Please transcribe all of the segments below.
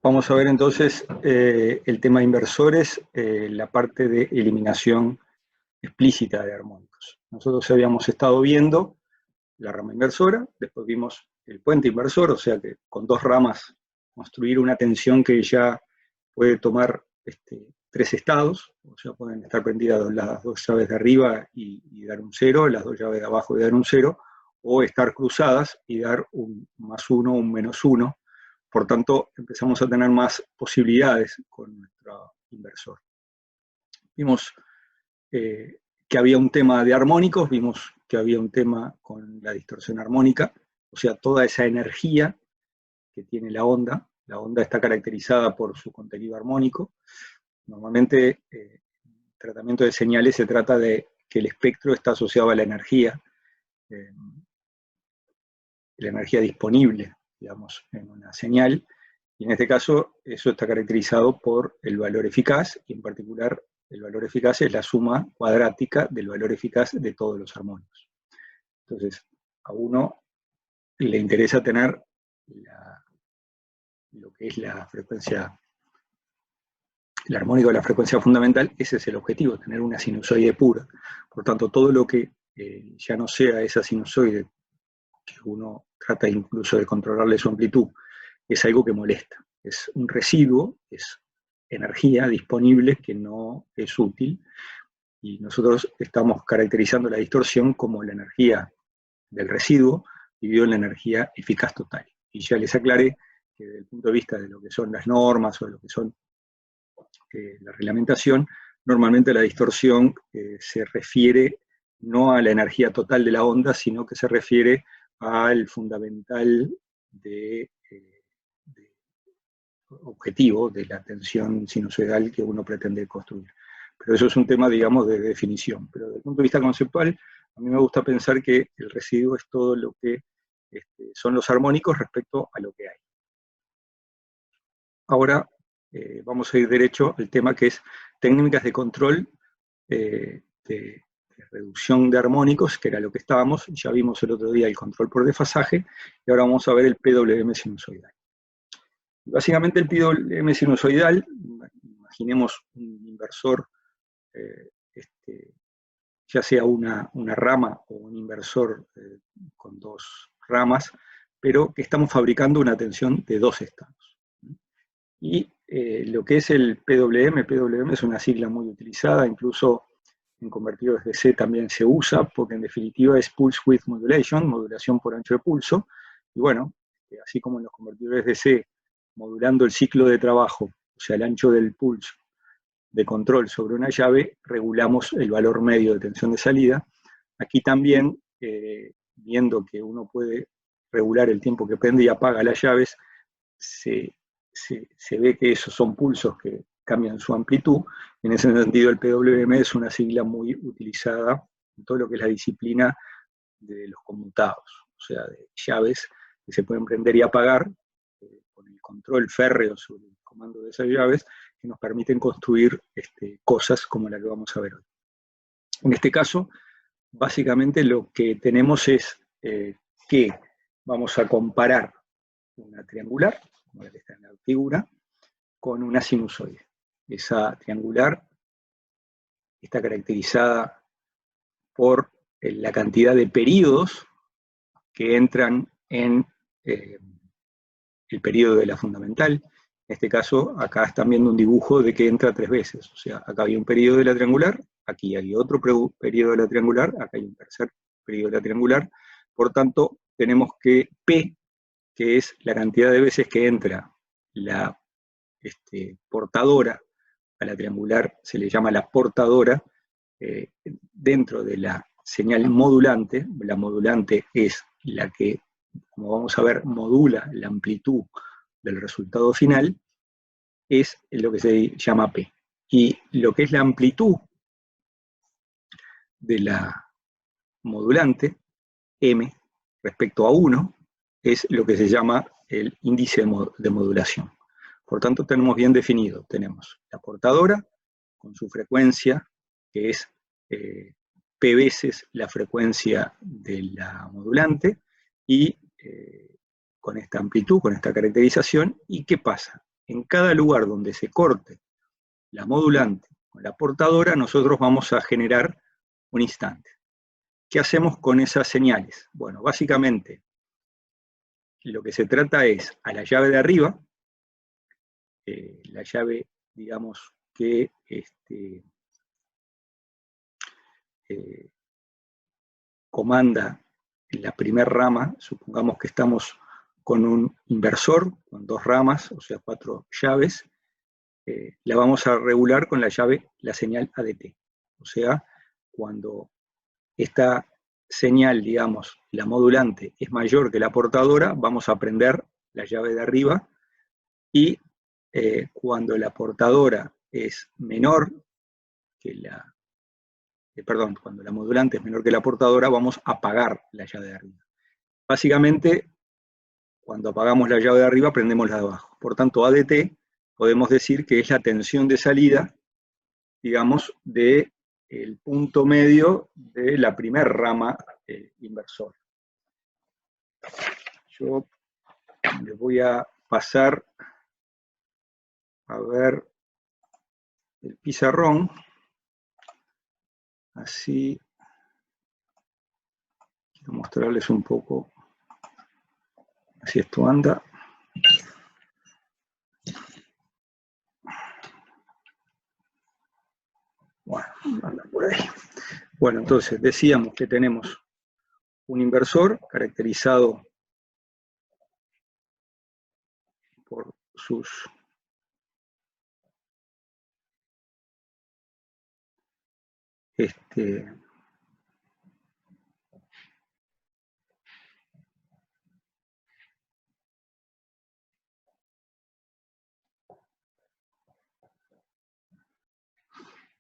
Vamos a ver entonces el tema de inversores, la parte de eliminación explícita de armónicos. Nosotros habíamos estado viendo la rama inversora, después vimos el puente inversor, o sea que con dos ramas construir una tensión que ya puede tomar tres estados, o sea, pueden estar prendidas las dos llaves de arriba y dar un cero, las dos llaves de abajo y dar un cero, o estar cruzadas y dar un +1 o un -1. Por tanto, empezamos a tener más posibilidades con nuestro inversor. Vimos que había un tema de armónicos, vimos que había un tema con la distorsión armónica, o sea, toda esa energía que tiene la onda. La onda está caracterizada por su contenido armónico. Normalmente, el tratamiento de señales se trata de que el espectro está asociado a la energía disponible, digamos, en una señal, y en este caso eso está caracterizado por el valor eficaz, y en particular el valor eficaz es la suma cuadrática del valor eficaz de todos los armónicos. Entonces, a uno le interesa tener lo que es la frecuencia, el armónico de la frecuencia fundamental. Ese es el objetivo, tener una sinusoide pura. Por tanto, todo lo que ya no sea esa sinusoide, que uno trata incluso de controlarle su amplitud, es algo que molesta. Es un residuo, es energía disponible que no es útil, y nosotros estamos caracterizando la distorsión como la energía del residuo dividido en la energía eficaz total. Y ya les aclaré que desde el punto de vista de lo que son las normas o de lo que son la reglamentación, normalmente la distorsión se refiere no a la energía total de la onda, sino que se refiere al fundamental de objetivo de la tensión sinusoidal que uno pretende construir. Pero eso es un tema, digamos, de definición. Pero desde el punto de vista conceptual, a mí me gusta pensar que el residuo es todo lo que son los armónicos respecto a lo que hay. Ahora vamos a ir derecho al tema que es técnicas de control de reducción de armónicos, que era lo que estábamos. Ya vimos el otro día el control por desfasaje, y ahora vamos a ver el PWM sinusoidal. Básicamente el PWM sinusoidal, imaginemos un inversor, ya sea una rama o un inversor con dos ramas, pero que estamos fabricando una tensión de dos estados. Y lo que es el PWM es una sigla muy utilizada, incluso en convertidores DC también se usa, porque en definitiva es Pulse Width Modulation, modulación por ancho de pulso. Y bueno, así como en los convertidores DC, modulando el ciclo de trabajo, o sea, el ancho del pulso de control sobre una llave, regulamos el valor medio de tensión de salida. Aquí también, viendo que uno puede regular el tiempo que prende y apaga las llaves, se ve que esos son pulsos que cambian su amplitud. En ese sentido, el PWM es una sigla muy utilizada en todo lo que es la disciplina de los conmutados, o sea, de llaves que se pueden prender y apagar con el control férreo sobre el comando de esas llaves, que nos permiten construir cosas como la que vamos a ver hoy. En este caso, básicamente lo que tenemos es que vamos a comparar una triangular, como la que está en la figura, con una sinusoide. Esa triangular está caracterizada por la cantidad de períodos que entran en el período de la fundamental. En este caso, acá están viendo un dibujo de que entra 3 veces. O sea, acá hay un periodo de la triangular, aquí hay otro periodo de la triangular, acá hay un tercer periodo de la triangular. Por tanto, tenemos que P, que es la cantidad de veces que entra la portadora a la triangular, se le llama la portadora, dentro de la señal modulante. La modulante es la que, como vamos a ver, modula la amplitud del resultado final, es lo que se llama P. Y lo que es la amplitud de la modulante, M, respecto a 1, es lo que se llama el índice de modulación. Por tanto, tenemos bien definido, tenemos la portadora con su frecuencia, que es P veces la frecuencia de la modulante, y con esta amplitud, con esta caracterización. ¿Y qué pasa? en cada lugar donde se corte la modulante con la portadora, nosotros vamos a generar un instante. ¿Qué hacemos con esas señales? Bueno, básicamente lo que se trata es a la llave de arriba, la llave, digamos, que comanda en la primera rama, supongamos que estamos con un inversor, con 2 ramas, o sea, 4 llaves, la vamos a regular con la llave, la señal ADT. O sea, cuando esta señal, digamos, la modulante es mayor que la portadora, vamos a prender la llave de arriba, y cuando la portadora es menor que la, cuando la modulante es menor que la portadora, vamos a apagar la llave de arriba. Básicamente, cuando apagamos la llave de arriba, prendemos la de abajo. Por tanto, ADT podemos decir que es la tensión de salida, digamos, del punto medio de la primera rama inversora. Yo les voy a pasar a ver el pizarrón, así quiero mostrarles un poco, así esto anda. Bueno, anda por ahí. Bueno, entonces decíamos que tenemos un inversor caracterizado por sus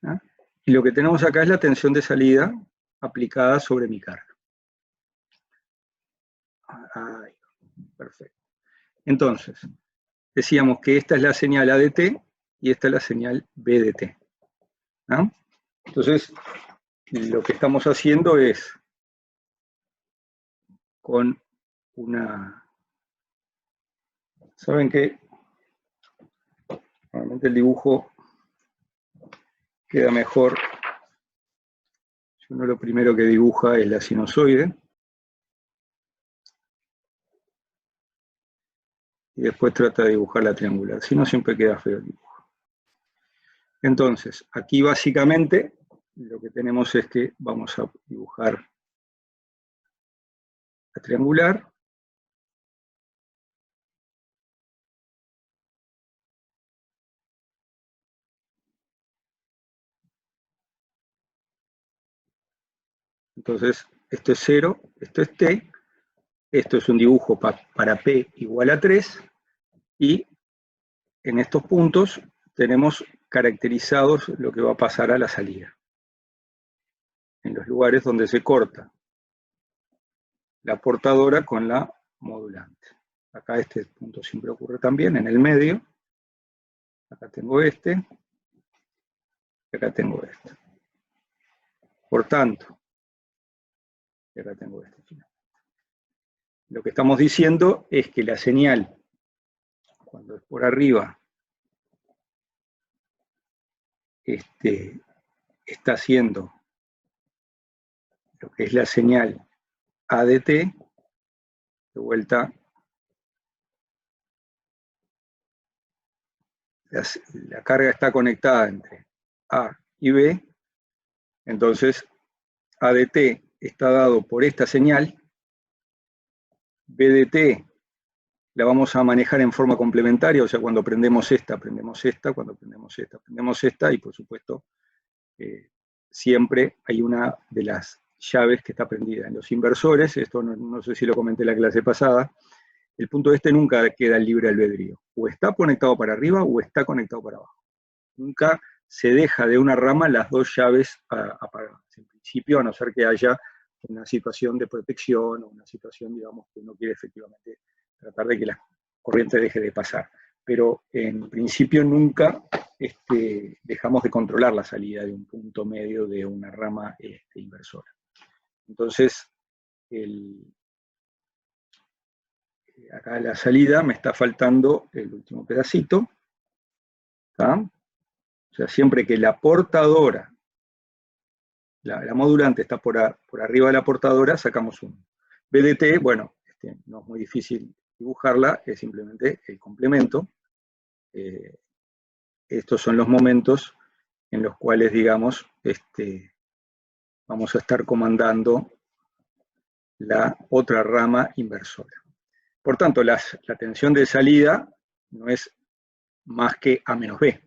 ¿ah? Y lo que tenemos acá es la tensión de salida aplicada sobre mi carga. Ahí, perfecto. Entonces, decíamos que esta es la señal ADT y esta es la señal BDT. ¿Ah? Entonces, lo que estamos haciendo es con una... ¿Saben qué? Normalmente el dibujo queda mejor si uno lo primero que dibuja es la sinusoide y después trata de dibujar la triangular, si no siempre queda feo el dibujo. Entonces, aquí básicamente lo que tenemos es que vamos a dibujar la triangular. Entonces, esto es 0, esto es T, esto es un dibujo para P igual a 3, y en estos puntos tenemos caracterizados lo que va a pasar a la salida, en los lugares donde se corta la portadora con la modulante. Acá este punto siempre ocurre también, en el medio. Acá tengo este, y acá tengo este. Por tanto, y acá tengo este final. Lo que estamos diciendo es que la señal, cuando es por arriba, está haciendo lo que es la señal ADT, de vuelta, la carga está conectada entre A y B, entonces ADT está dado por esta señal, BDT la vamos a manejar en forma complementaria, o sea, cuando prendemos esta, cuando prendemos esta, y por supuesto, siempre hay una de las llaves que está prendida. En los inversores, esto no sé si lo comenté en la clase pasada, el punto nunca queda libre albedrío. O está conectado para arriba o está conectado para abajo. Nunca se deja de una rama las 2 llaves apagadas. En principio, a no ser que haya una situación de protección o una situación, digamos, que uno quiere efectivamente tratar de que la corriente deje de pasar. Pero en principio nunca dejamos de controlar la salida de un punto medio de una rama inversora. Entonces, acá a la salida me está faltando el último pedacito, ¿tá? O sea, siempre que la portadora, la modulante está por arriba de la portadora, sacamos 1. BDT, bueno, no es muy difícil dibujarla, es simplemente el complemento. Estos son los momentos en los cuales, digamos, vamos a estar comandando la otra rama inversora. Por tanto, la tensión de salida no es más que A menos B,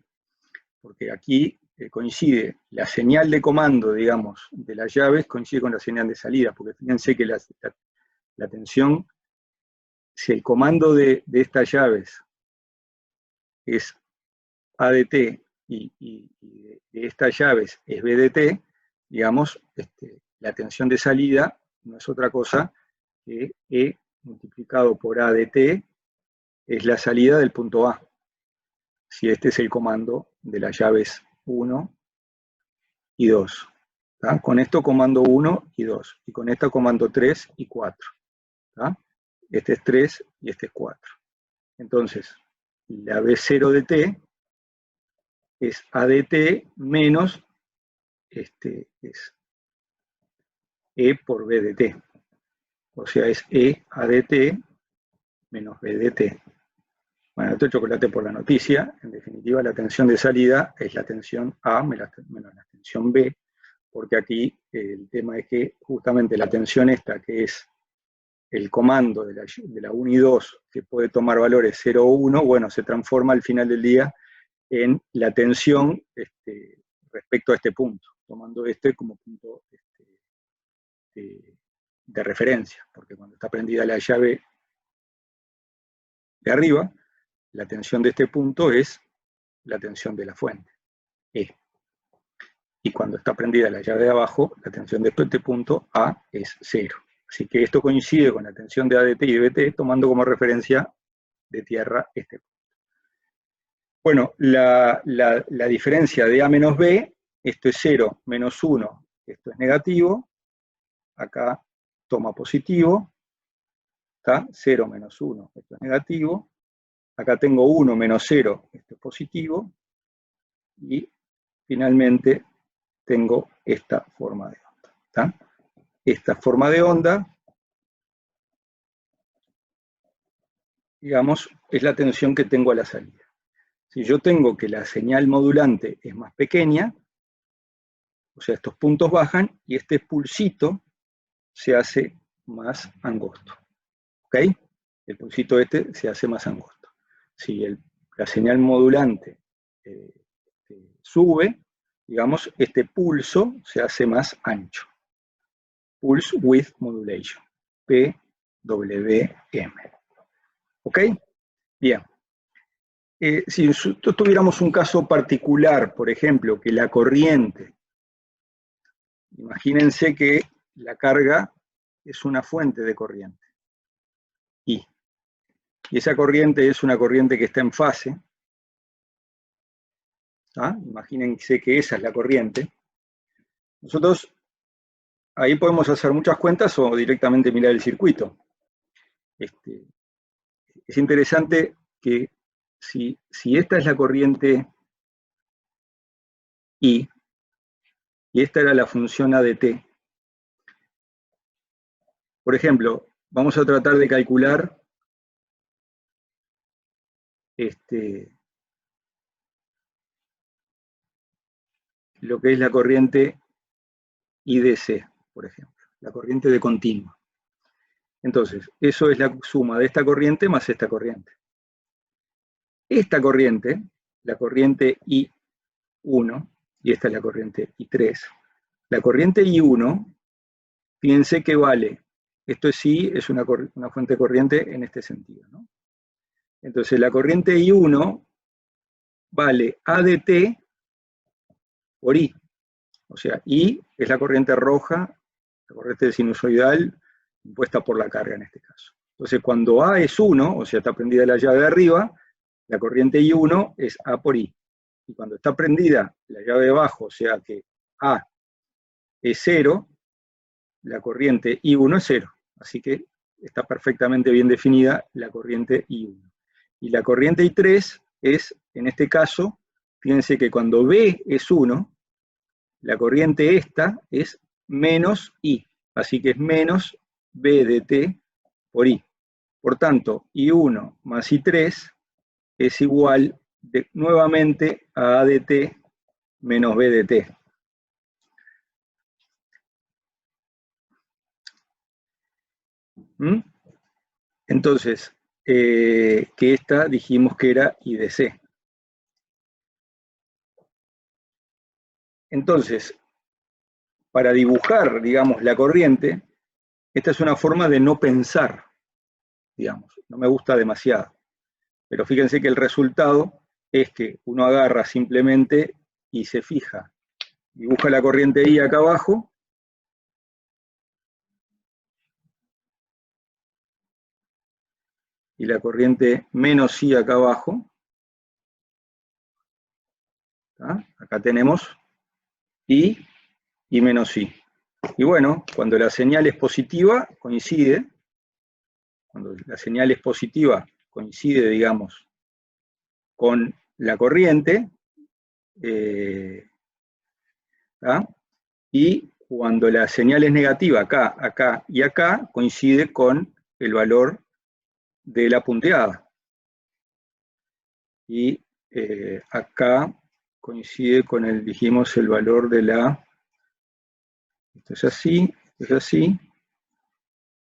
porque aquí coincide la señal de comando, digamos, de las llaves, coincide con la señal de salida, porque fíjense que la tensión, si el comando de estas llaves es ADT y de estas llaves es BDT, digamos, la tensión de salida no es otra cosa que E multiplicado por ADT es la salida del punto A. Si este es el comando de las llaves 1 y 2. ¿Tá? Con esto comando 1 y 2. Y con esto comando 3 y 4. ¿Tá? Este es 3 y este es 4. Entonces, la B0 de T es ADT menos es E por B de T. O sea, es E ADT menos B de T. Bueno, esto es chocolate por la noticia. En definitiva, la tensión de salida es la tensión A menos la tensión B, porque aquí el tema es que justamente la tensión esta, que es el comando de la 1 y 2, que puede tomar valores 0 o 1, bueno, se transforma al final del día en la tensión respecto a este punto, tomando este como punto de referencia, porque cuando está prendida la llave de arriba, la tensión de este punto es la tensión de la fuente, E. Y cuando está prendida la llave de abajo, la tensión de este punto, A, es 0. Así que esto coincide con la tensión de ADT y de BT, tomando como referencia de tierra este punto. Bueno, la diferencia de A menos B, esto es 0 menos 1, esto es negativo, acá toma positivo, ¿está? 0 menos 1, esto es negativo, acá tengo 1 menos 0, esto es positivo, y finalmente tengo esta forma de onda. ¿Tá? Esta forma de onda, digamos, es la tensión que tengo a la salida. Si yo tengo que la señal modulante es más pequeña, o sea, estos puntos bajan y este pulsito se hace más angosto. ¿Ok? El pulsito este se hace más angosto. Si la señal modulante sube, digamos, este pulso se hace más ancho. Pulse Width Modulation, PWM. ¿Ok? Bien. Si nosotros tuviéramos un caso particular, por ejemplo, que la corriente, imagínense que la carga es una fuente de corriente, y esa corriente es una corriente que está en fase, ¿ah? Imagínense que esa es la corriente. Nosotros ahí podemos hacer muchas cuentas o directamente mirar el circuito. Es interesante que si esta es la corriente I, y esta era la función ADT, por ejemplo, vamos a tratar de calcular lo que es la corriente IDC, por ejemplo, la corriente de continua. Entonces, eso es la suma de esta corriente más esta corriente. Esta corriente, la corriente I1, y esta es la corriente I3, la corriente I1, fíjense que vale, esto sí es una fuente de corriente en este sentido, ¿no? Entonces, la corriente I1 vale ADT por I. O sea, I es la corriente roja, la corriente sinusoidal impuesta por la carga en este caso. Entonces, cuando A es 1, o sea, está prendida la llave de arriba, la corriente I1 es A por I. Y cuando está prendida la llave de abajo, o sea que A es 0, la corriente I1 es 0. Así que está perfectamente bien definida la corriente I1. Y la corriente I3 es, en este caso, fíjense que cuando B es 1, la corriente esta es menos I, así que es menos B de T por I. Por tanto, I1 más I3 es igual nuevamente a A de T menos B de T. ¿Mm? Entonces, que esta dijimos que era I de C. Entonces, para dibujar, digamos, la corriente, esta es una forma de no pensar, digamos, no me gusta demasiado. Pero fíjense que el resultado es que uno agarra simplemente y se fija, dibuja la corriente I acá abajo, y la corriente menos I acá abajo. ¿Tá? Acá tenemos I y menos I. Y bueno, cuando la señal es positiva, coincide, cuando la señal es positiva, coincide, digamos, con la corriente, ¿tá? Y cuando la señal es negativa, acá, acá y acá, coincide con el valor de la punteada. Y acá coincide con el, dijimos, el valor de la, esto es así, esto es así.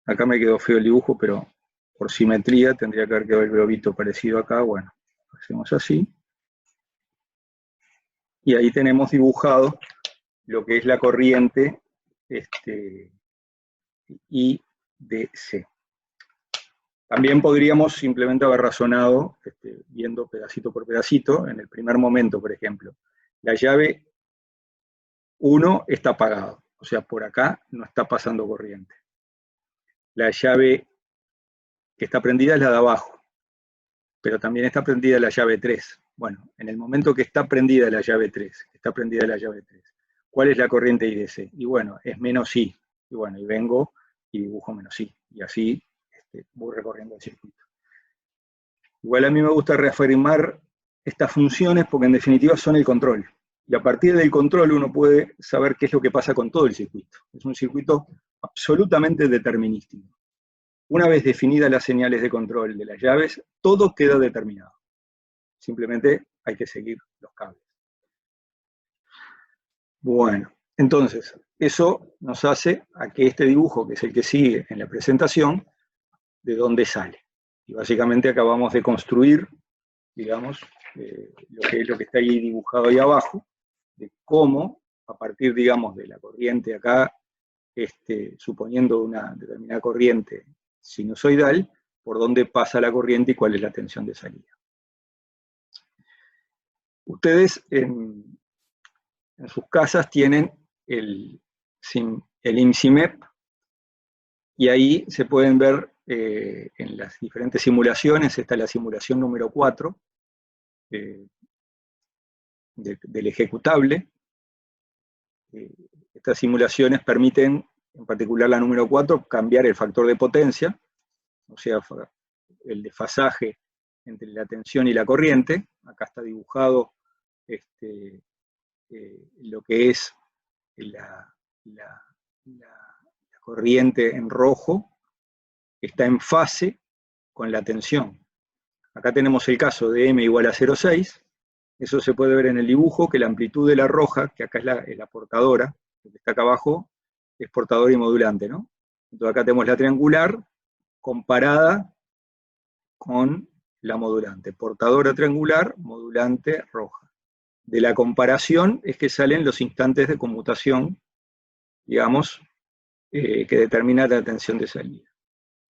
Acá me quedó feo el dibujo, pero por simetría tendría que haber quedado el globito parecido acá. Bueno, hacemos así. Y ahí tenemos dibujado lo que es la corriente IDC. También podríamos simplemente haber razonado, viendo pedacito por pedacito, en el primer momento, por ejemplo. La llave 1 está apagada, o sea, por acá no está pasando corriente. La llave que está prendida es la de abajo, pero también está prendida la llave 3. Bueno, en el momento que está prendida la llave 3, ¿cuál es la corriente IDC? Y bueno, es menos I. Y bueno, y vengo y dibujo menos I. Y así voy recorriendo el circuito. Igual a mí me gusta reafirmar estas funciones porque en definitiva son el control. Y a partir del control uno puede saber qué es lo que pasa con todo el circuito. Es un circuito absolutamente determinístico. Una vez definidas las señales de control de las llaves, todo queda determinado. Simplemente hay que seguir los cables. Bueno, entonces, eso nos hace a que este dibujo, que es el que sigue en la presentación, ¿de dónde sale? Y básicamente acabamos de construir, digamos, lo que está ahí dibujado ahí abajo, de cómo, a partir, digamos, de la corriente acá, suponiendo una determinada corriente sinusoidal, por dónde pasa la corriente y cuál es la tensión de salida. Ustedes en sus casas tienen el IMSIMEP, y ahí se pueden ver en las diferentes simulaciones. Esta es la simulación número 4 del ejecutable. Estas simulaciones permiten, en particular la número 4, cambiar el factor de potencia, o sea, el desfasaje entre la tensión y la corriente. Acá está dibujado lo que es la corriente en rojo, está en fase con la tensión. Acá tenemos el caso de M igual a 0,6. Eso se puede ver en el dibujo, que la amplitud de la roja, que acá es la portadora, que está acá abajo, es portadora y modulante, ¿no? Entonces acá tenemos la triangular comparada con la modulante. Portadora triangular, modulante roja. De la comparación es que salen los instantes de conmutación, digamos, que determina la tensión de salida.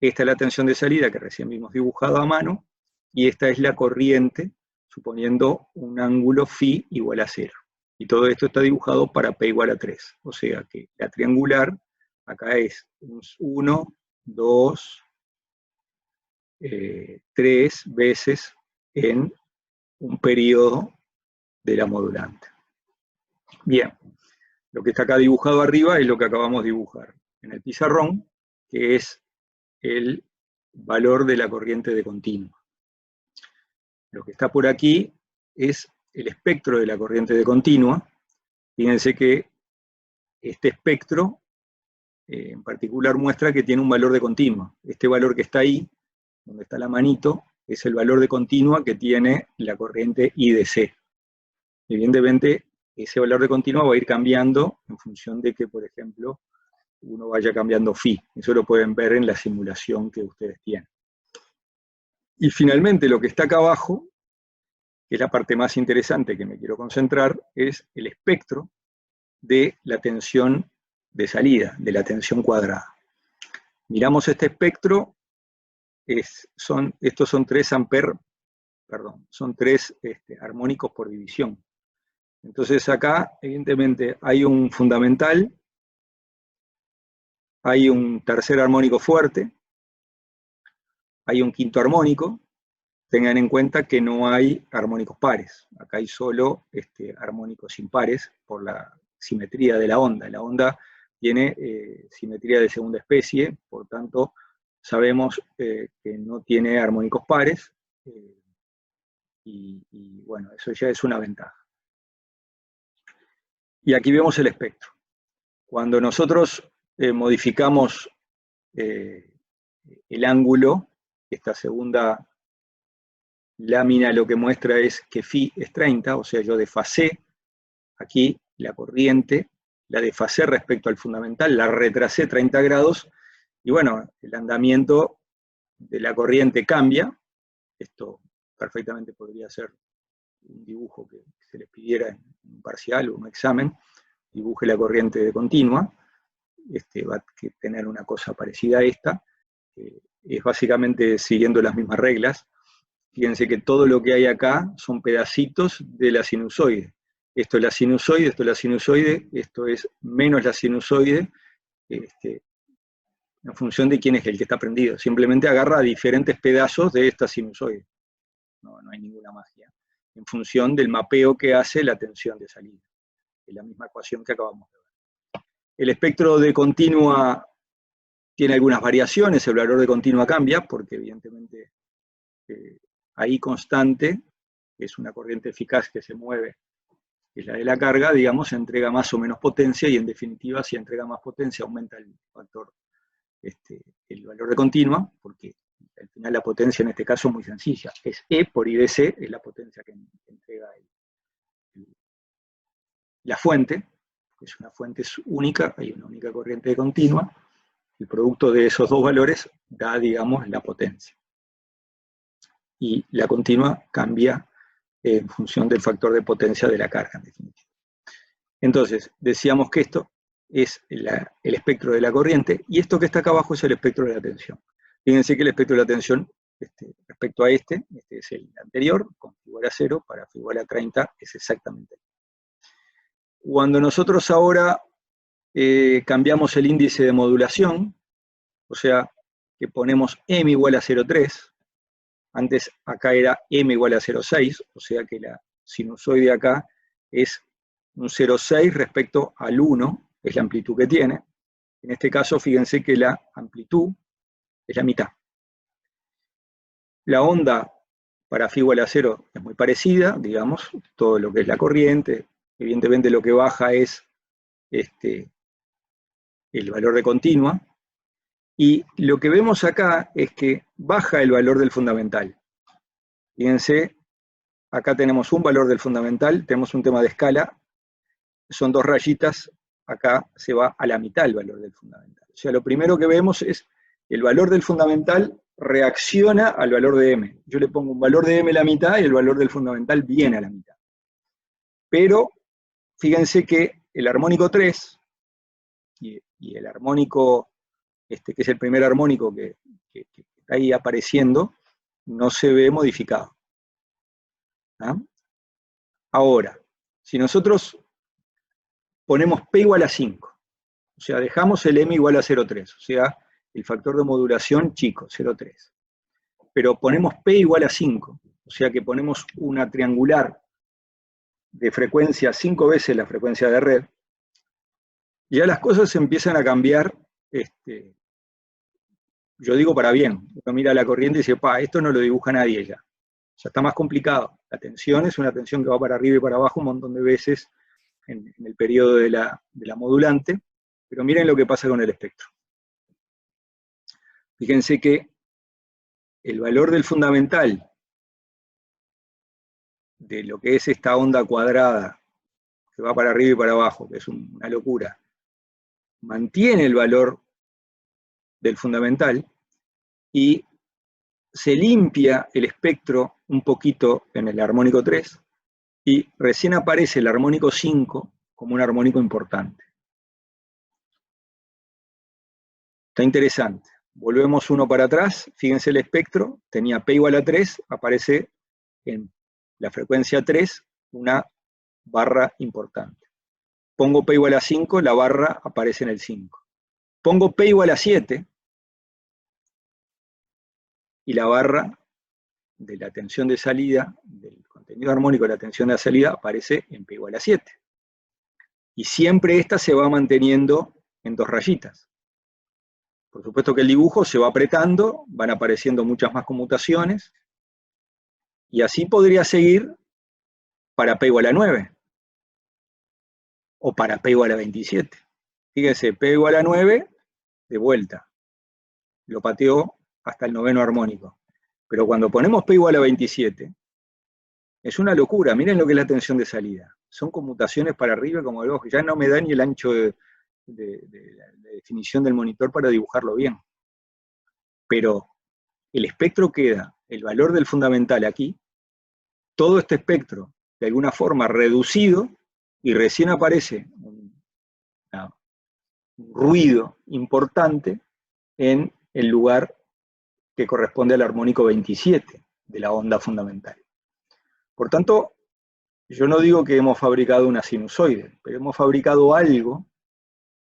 Esta es la tensión de salida que recién vimos dibujada a mano, y esta es la corriente, suponiendo un ángulo φ igual a 0. Y todo esto está dibujado para P igual a 3. O sea que la triangular acá es 1, 2, 3 veces en un periodo de la modulante. Bien, lo que está acá dibujado arriba es lo que acabamos de dibujar en el pizarrón, que es el valor de la corriente de continuo. Lo que está por aquí es el espectro de la corriente de continua. Fíjense que este espectro en particular muestra que tiene un valor de continua. Este valor que está ahí, donde está la manito, es el valor de continua que tiene la corriente IDC. Evidentemente, ese valor de continua va a ir cambiando en función de que, por ejemplo, uno vaya cambiando phi. Eso lo pueden ver en la simulación que ustedes tienen. Y finalmente, lo que está acá abajo, que es la parte más interesante que me quiero concentrar, es el espectro de la tensión de salida, de la tensión cuadrada. Miramos este espectro, estos son 3 amperes, perdón, son 3 armónicos por división. Entonces acá, evidentemente, hay un fundamental, hay un tercer armónico fuerte, hay un quinto armónico. Tengan en cuenta que no hay armónicos pares, acá hay solo armónicos impares por la simetría de la onda. La onda tiene simetría de segunda especie, por tanto sabemos que no tiene armónicos pares, y bueno, eso ya es una ventaja. Y aquí vemos el espectro. Cuando nosotros modificamos el ángulo, esta segunda lámina lo que muestra es que phi es 30, o sea, yo desfasé aquí la corriente, la desfasé respecto al fundamental, la retrasé 30 grados, y bueno, el andamiento de la corriente cambia. Esto perfectamente podría ser un dibujo que se les pidiera en un parcial o un examen, dibuje la corriente de continua, va a tener una cosa parecida a esta, es básicamente siguiendo las mismas reglas. Fíjense que todo lo que hay acá son pedacitos de la sinusoide. Esto es la sinusoide, esto es la sinusoide, esto es menos la sinusoide, en función de quién es el que está prendido. Simplemente agarra diferentes pedazos de esta sinusoide. No hay ninguna magia. En función del mapeo que hace la tensión de salida. Es la misma ecuación que acabamos de ver. El espectro de continua tiene algunas variaciones, el valor de continua cambia, porque evidentemente ahí constante, que es una corriente eficaz que se mueve, que es la de la carga, digamos, entrega más o menos potencia, y en definitiva, si entrega más potencia, aumenta el factor, el valor de continua, porque al final la potencia en este caso es muy sencilla, es E por IDC, es la potencia que entrega la fuente, que es una fuente única, hay una única corriente de continua, el producto de esos dos valores da, digamos, la potencia. Y la continua cambia en función del factor de potencia de la carga, en definitiva. Entonces, decíamos que esto es el espectro de la corriente, y esto que está acá abajo es el espectro de la tensión. Fíjense que el espectro de la tensión, respecto a este es el anterior, con phi igual a 0, para phi igual a 30 es exactamente el mismo. Cuando nosotros ahora cambiamos el índice de modulación, o sea, que ponemos m igual a 0,3, antes acá era m igual a 0,6, o sea que la sinusoide acá es un 0,6 respecto al 1, es la amplitud que tiene. En este caso, fíjense que la amplitud es la mitad. La onda para phi igual a 0 es muy parecida, digamos, todo lo que es la corriente. Evidentemente lo que baja es el valor de continua, y lo que vemos acá es que baja el valor del fundamental. Fíjense, acá tenemos un valor del fundamental, tenemos un tema de escala, son 2 rayitas, acá se va a la mitad el valor del fundamental. O sea, lo primero que vemos es el valor del fundamental reacciona al valor de m. Yo le pongo un valor de m a la mitad y el valor del fundamental viene a la mitad. Pero fíjense que el armónico 3 y el armónico, que es el primer armónico que está ahí apareciendo, no se ve modificado. ¿Ah? Ahora, si nosotros ponemos P igual a 5, o sea, dejamos el M igual a 0,3, o sea, el factor de modulación chico, 0,3, pero ponemos P igual a 5, o sea que ponemos una triangular de frecuencia 5 veces la frecuencia de red, ya las cosas empiezan a cambiar, yo digo para bien. Uno mira la corriente y dice, esto no lo dibuja nadie ya. Ya está más complicado. La tensión es una tensión que va para arriba y para abajo un montón de veces en el periodo de la modulante, pero miren lo que pasa con el espectro. Fíjense que el valor del fundamental de lo que es esta onda cuadrada, que va para arriba y para abajo, que es una locura, mantiene el valor del fundamental y se limpia el espectro un poquito en el armónico 3 y recién aparece el armónico 5 como un armónico importante. Está interesante. Volvemos uno para atrás, fíjense el espectro, tenía P igual a 3, aparece en la frecuencia 3 una barra importante. Pongo P igual a 5, la barra aparece en el 5. Pongo P igual a 7 y la barra de la tensión de salida, del contenido armónico de la tensión de salida, aparece en P igual a 7. Y siempre esta se va manteniendo en 2 rayitas. Por supuesto que el dibujo se va apretando, van apareciendo muchas más conmutaciones, y así podría seguir para P igual a 9, o para P igual a 27. Fíjense, P igual a 9, de vuelta. Lo pateó hasta el noveno armónico. Pero cuando ponemos P igual a 27, es una locura. Miren lo que es la tensión de salida. Son conmutaciones para arriba como el ojo. Ya no me da ni el ancho de la definición del monitor para dibujarlo bien. Pero el espectro queda, el valor del fundamental aquí, todo este espectro, de alguna forma reducido, y recién aparece un ruido importante en el lugar que corresponde al armónico 27 de la onda fundamental. Por tanto, yo no digo que hemos fabricado una sinusoide, pero hemos fabricado algo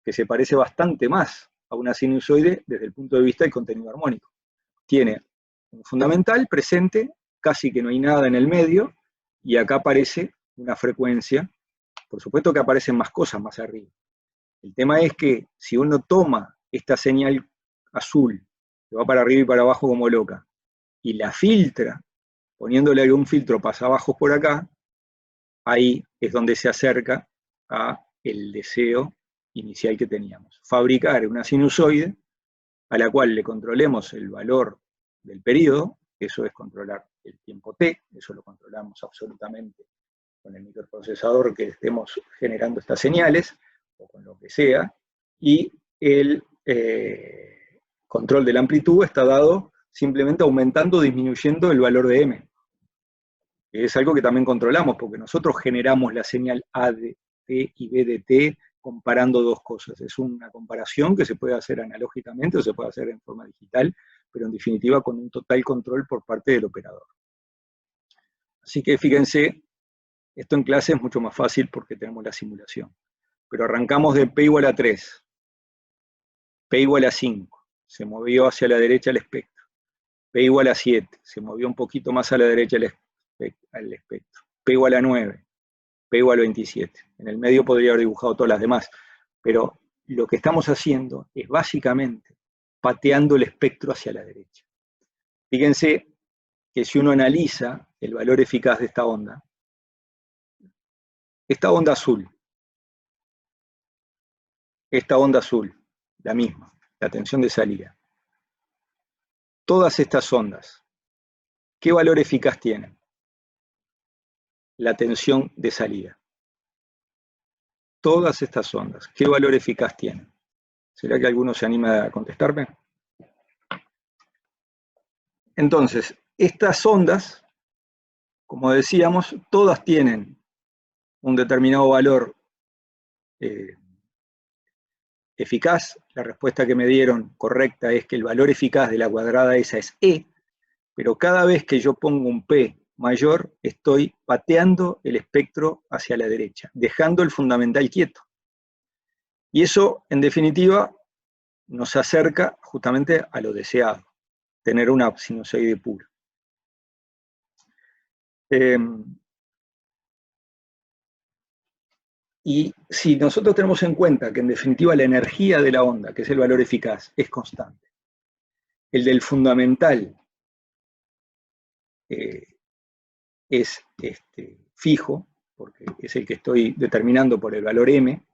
que se parece bastante más a una sinusoide desde el punto de vista del contenido armónico. Tiene un fundamental presente, casi que no hay nada en el medio, y acá aparece una frecuencia. Por supuesto que aparecen más cosas más arriba. El tema es que si uno toma esta señal azul, que va para arriba y para abajo como loca, y la filtra, poniéndole algún filtro pasabajos por acá, ahí es donde se acerca a el deseo inicial que teníamos. Fabricar una sinusoide a la cual le controlemos el valor del periodo, eso es controlar el tiempo t, eso lo controlamos absolutamente con el microprocesador que estemos generando estas señales, o con lo que sea, y el control de la amplitud está dado simplemente aumentando o disminuyendo el valor de m. Es algo que también controlamos, porque nosotros generamos la señal A de t y B de t comparando dos cosas. Es una comparación que se puede hacer analógicamente o se puede hacer en forma digital, pero en definitiva con un total control por parte del operador. Así que fíjense, esto en clase es mucho más fácil porque tenemos la simulación. Pero arrancamos de P igual a 3, P igual a 5, se movió hacia la derecha el espectro. P igual a 7, se movió un poquito más a la derecha el espectro. P igual a 9, P igual a 27. En el medio podría haber dibujado todas las demás, pero lo que estamos haciendo es básicamente pateando el espectro hacia la derecha. Fíjense que si uno analiza el valor eficaz de esta onda azul, la misma, la tensión de salida. Todas estas ondas, ¿qué valor eficaz tienen? La tensión de salida. Todas estas ondas, ¿qué valor eficaz tienen? ¿Será que alguno se anima a contestarme? Entonces, estas ondas, como decíamos, todas tienen un determinado valor eficaz. La respuesta que me dieron correcta es que el valor eficaz de la cuadrada esa es E, pero cada vez que yo pongo un P mayor, estoy pateando el espectro hacia la derecha, dejando el fundamental quieto. Y eso, en definitiva, nos acerca justamente a lo deseado, tener una sinusoide pura. Y si nosotros tenemos en cuenta que en definitiva la energía de la onda, que es el valor eficaz, es constante, el del fundamental es fijo, porque es el que estoy determinando por el valor m.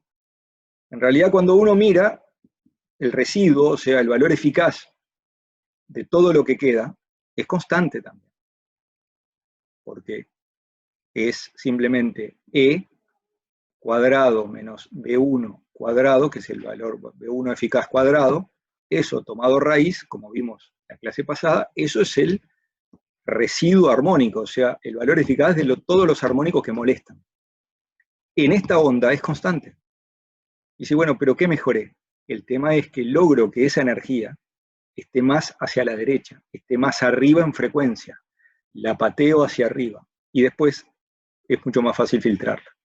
En realidad, cuando uno mira el residuo, o sea, el valor eficaz de todo lo que queda, es constante también, porque es simplemente E cuadrado menos B1 cuadrado, que es el valor B1 eficaz cuadrado, eso tomado raíz, como vimos en la clase pasada, eso es el residuo armónico, o sea, el valor eficaz de todos los armónicos que molestan. En esta onda es constante. Y dice, bueno, pero ¿qué mejoré? El tema es que logro que esa energía esté más hacia la derecha, esté más arriba en frecuencia, la pateo hacia arriba, y después es mucho más fácil filtrarla.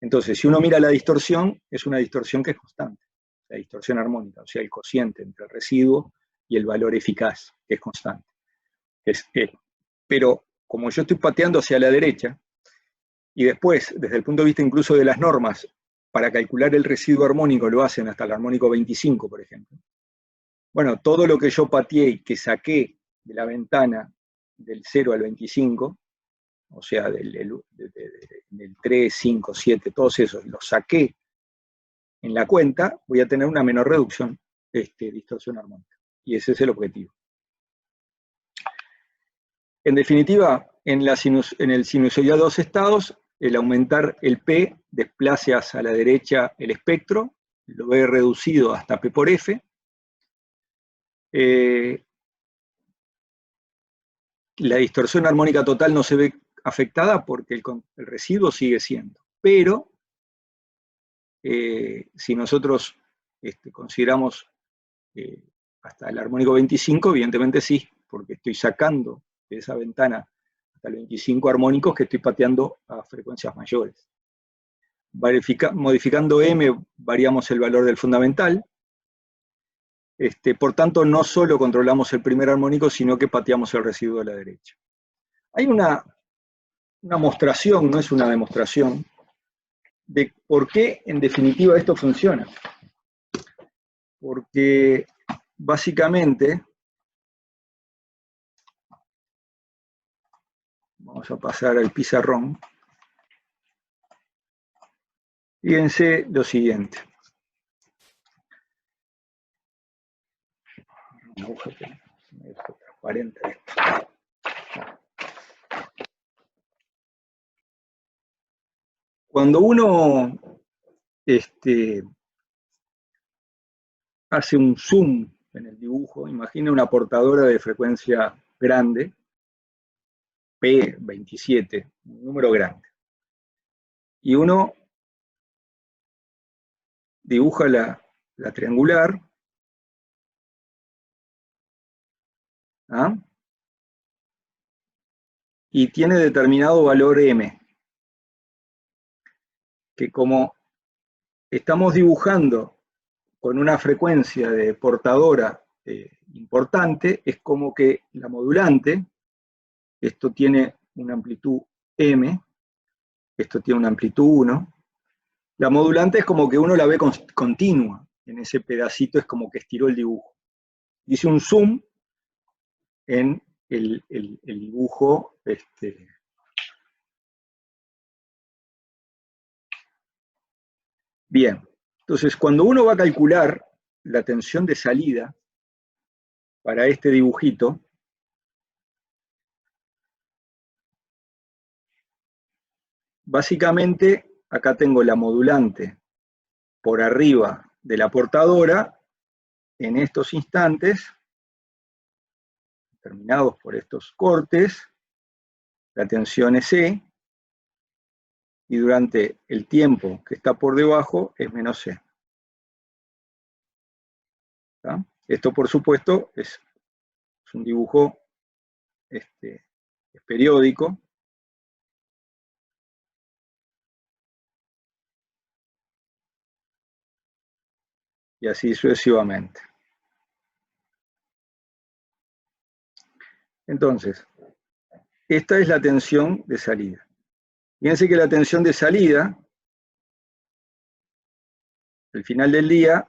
Entonces, si uno mira la distorsión, es una distorsión que es constante, la distorsión armónica, o sea, el cociente entre el residuo y el valor eficaz, que es constante. Pero como yo estoy pateando hacia la derecha, y después, desde el punto de vista incluso de las normas, para calcular el residuo armónico lo hacen hasta el armónico 25, por ejemplo. Bueno, todo lo que yo pateé y que saqué de la ventana del 0 al 25, o sea, del 3, 5, 7, todos esos, los saqué en la cuenta, voy a tener una menor reducción de distorsión armónica. Y ese es el objetivo. En definitiva, en el sinusoidal 2 estados, el aumentar el P desplace hacia la derecha el espectro, lo he reducido hasta P por F. La distorsión armónica total no se ve afectada porque el residuo sigue siendo. Pero, si nosotros consideramos hasta el armónico 25, evidentemente sí, porque estoy sacando de esa ventana hasta los 25 armónicos que estoy pateando a frecuencias mayores. Modificando M, variamos el valor del fundamental. Por tanto, no solo controlamos el primer armónico, sino que pateamos el residuo a la derecha. Hay una mostración, no es una demostración, de por qué en definitiva esto funciona. Porque básicamente, vamos a pasar al pizarrón, fíjense lo siguiente. Una aguja que me dejo transparente esto. Cuando uno hace un zoom en el dibujo, imagina una portadora de frecuencia grande, P27, un número grande. Y uno dibuja la triangular, ¿ah? Y tiene determinado valor M, que como estamos dibujando con una frecuencia de portadora importante, es como que la modulante, esto tiene una amplitud M, esto tiene una amplitud 1, la modulante es como que uno la ve continua, en ese pedacito es como que estiró el dibujo. Hice un zoom en el dibujo Bien, entonces cuando uno va a calcular la tensión de salida para este dibujito, básicamente acá tengo la modulante por arriba de la portadora en estos instantes, terminados por estos cortes, la tensión es E, y durante el tiempo que está por debajo es menos C. ¿Tá? Esto, por supuesto, es un dibujo es periódico. Y así sucesivamente. Entonces, esta es la tensión de salida. Fíjense que la tensión de salida, al final del día,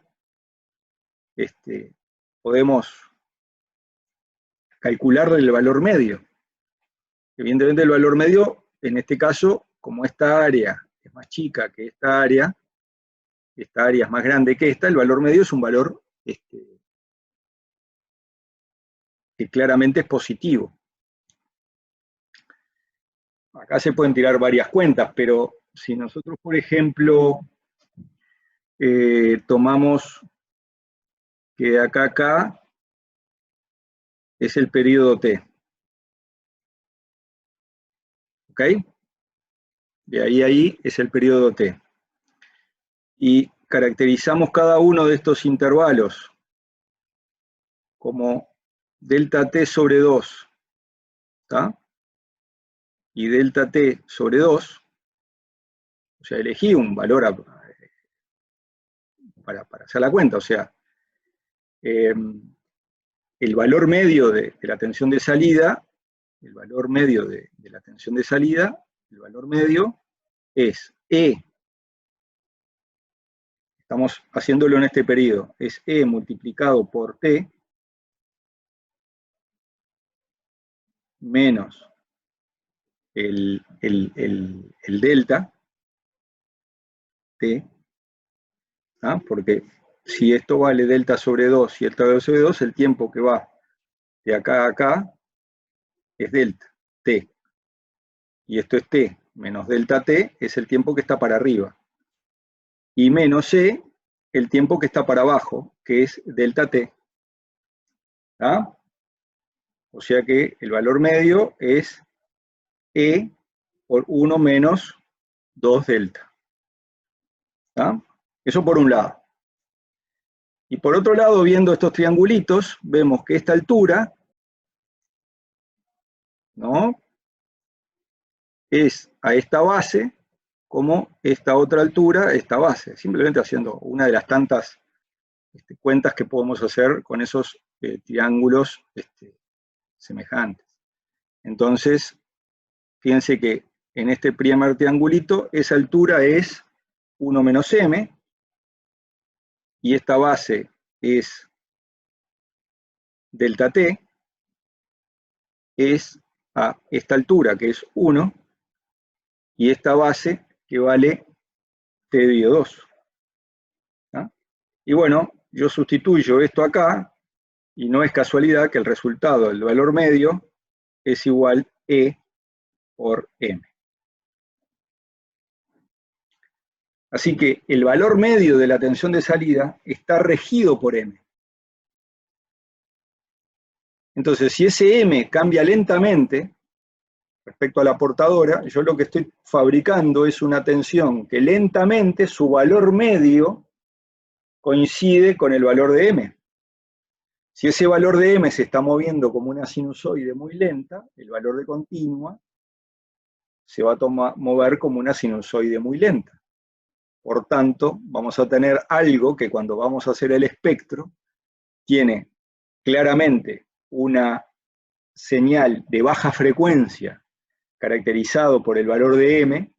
podemos calcular el valor medio. Evidentemente el valor medio, en este caso, como esta área es más chica que esta área es más grande que esta, el valor medio es un valor que claramente es positivo. Acá se pueden tirar varias cuentas, pero si nosotros, por ejemplo, tomamos que de acá a acá es el periodo T. ¿Ok? De ahí a ahí es el periodo T. Y caracterizamos cada uno de estos intervalos como delta T sobre 2, ¿está? Y delta T sobre 2, o sea, elegí un valor para hacer la cuenta, o sea, el valor medio de la tensión de salida, el valor medio de la tensión de salida, el valor medio es E, estamos haciéndolo en este periodo, es E multiplicado por T menos el delta T, ¿ah? Porque si esto vale delta sobre 2 y delta sobre 2, el tiempo que va de acá a acá es delta T. Y esto es T menos delta T, es el tiempo que está para arriba. Y menos E, el tiempo que está para abajo, que es delta T. ¿Ah? O sea que el valor medio es E por 1 menos 2 delta. ¿Ah? Eso por un lado. Y por otro lado, viendo estos triangulitos, vemos que esta altura, ¿no?, es a esta base como esta otra altura, esta base, simplemente haciendo una de las tantas cuentas que podemos hacer con esos triángulos semejantes. Entonces, fíjense que en este primer triangulito, esa altura es 1 menos m, y esta base es delta t, es a esta altura, que es 1, y esta base que vale t dividido 2. ¿Ah? Y bueno, yo sustituyo esto acá, y no es casualidad que el resultado del valor medio es igual E por M. Así que el valor medio de la tensión de salida está regido por M. Entonces, si ese M cambia lentamente respecto a la portadora, yo lo que estoy fabricando es una tensión que lentamente su valor medio coincide con el valor de M. Si ese valor de M se está moviendo como una sinusoide muy lenta, el valor de continua se va a mover como una sinusoide muy lenta. Por tanto, vamos a tener algo que cuando vamos a hacer el espectro, tiene claramente una señal de baja frecuencia caracterizado por el valor de M,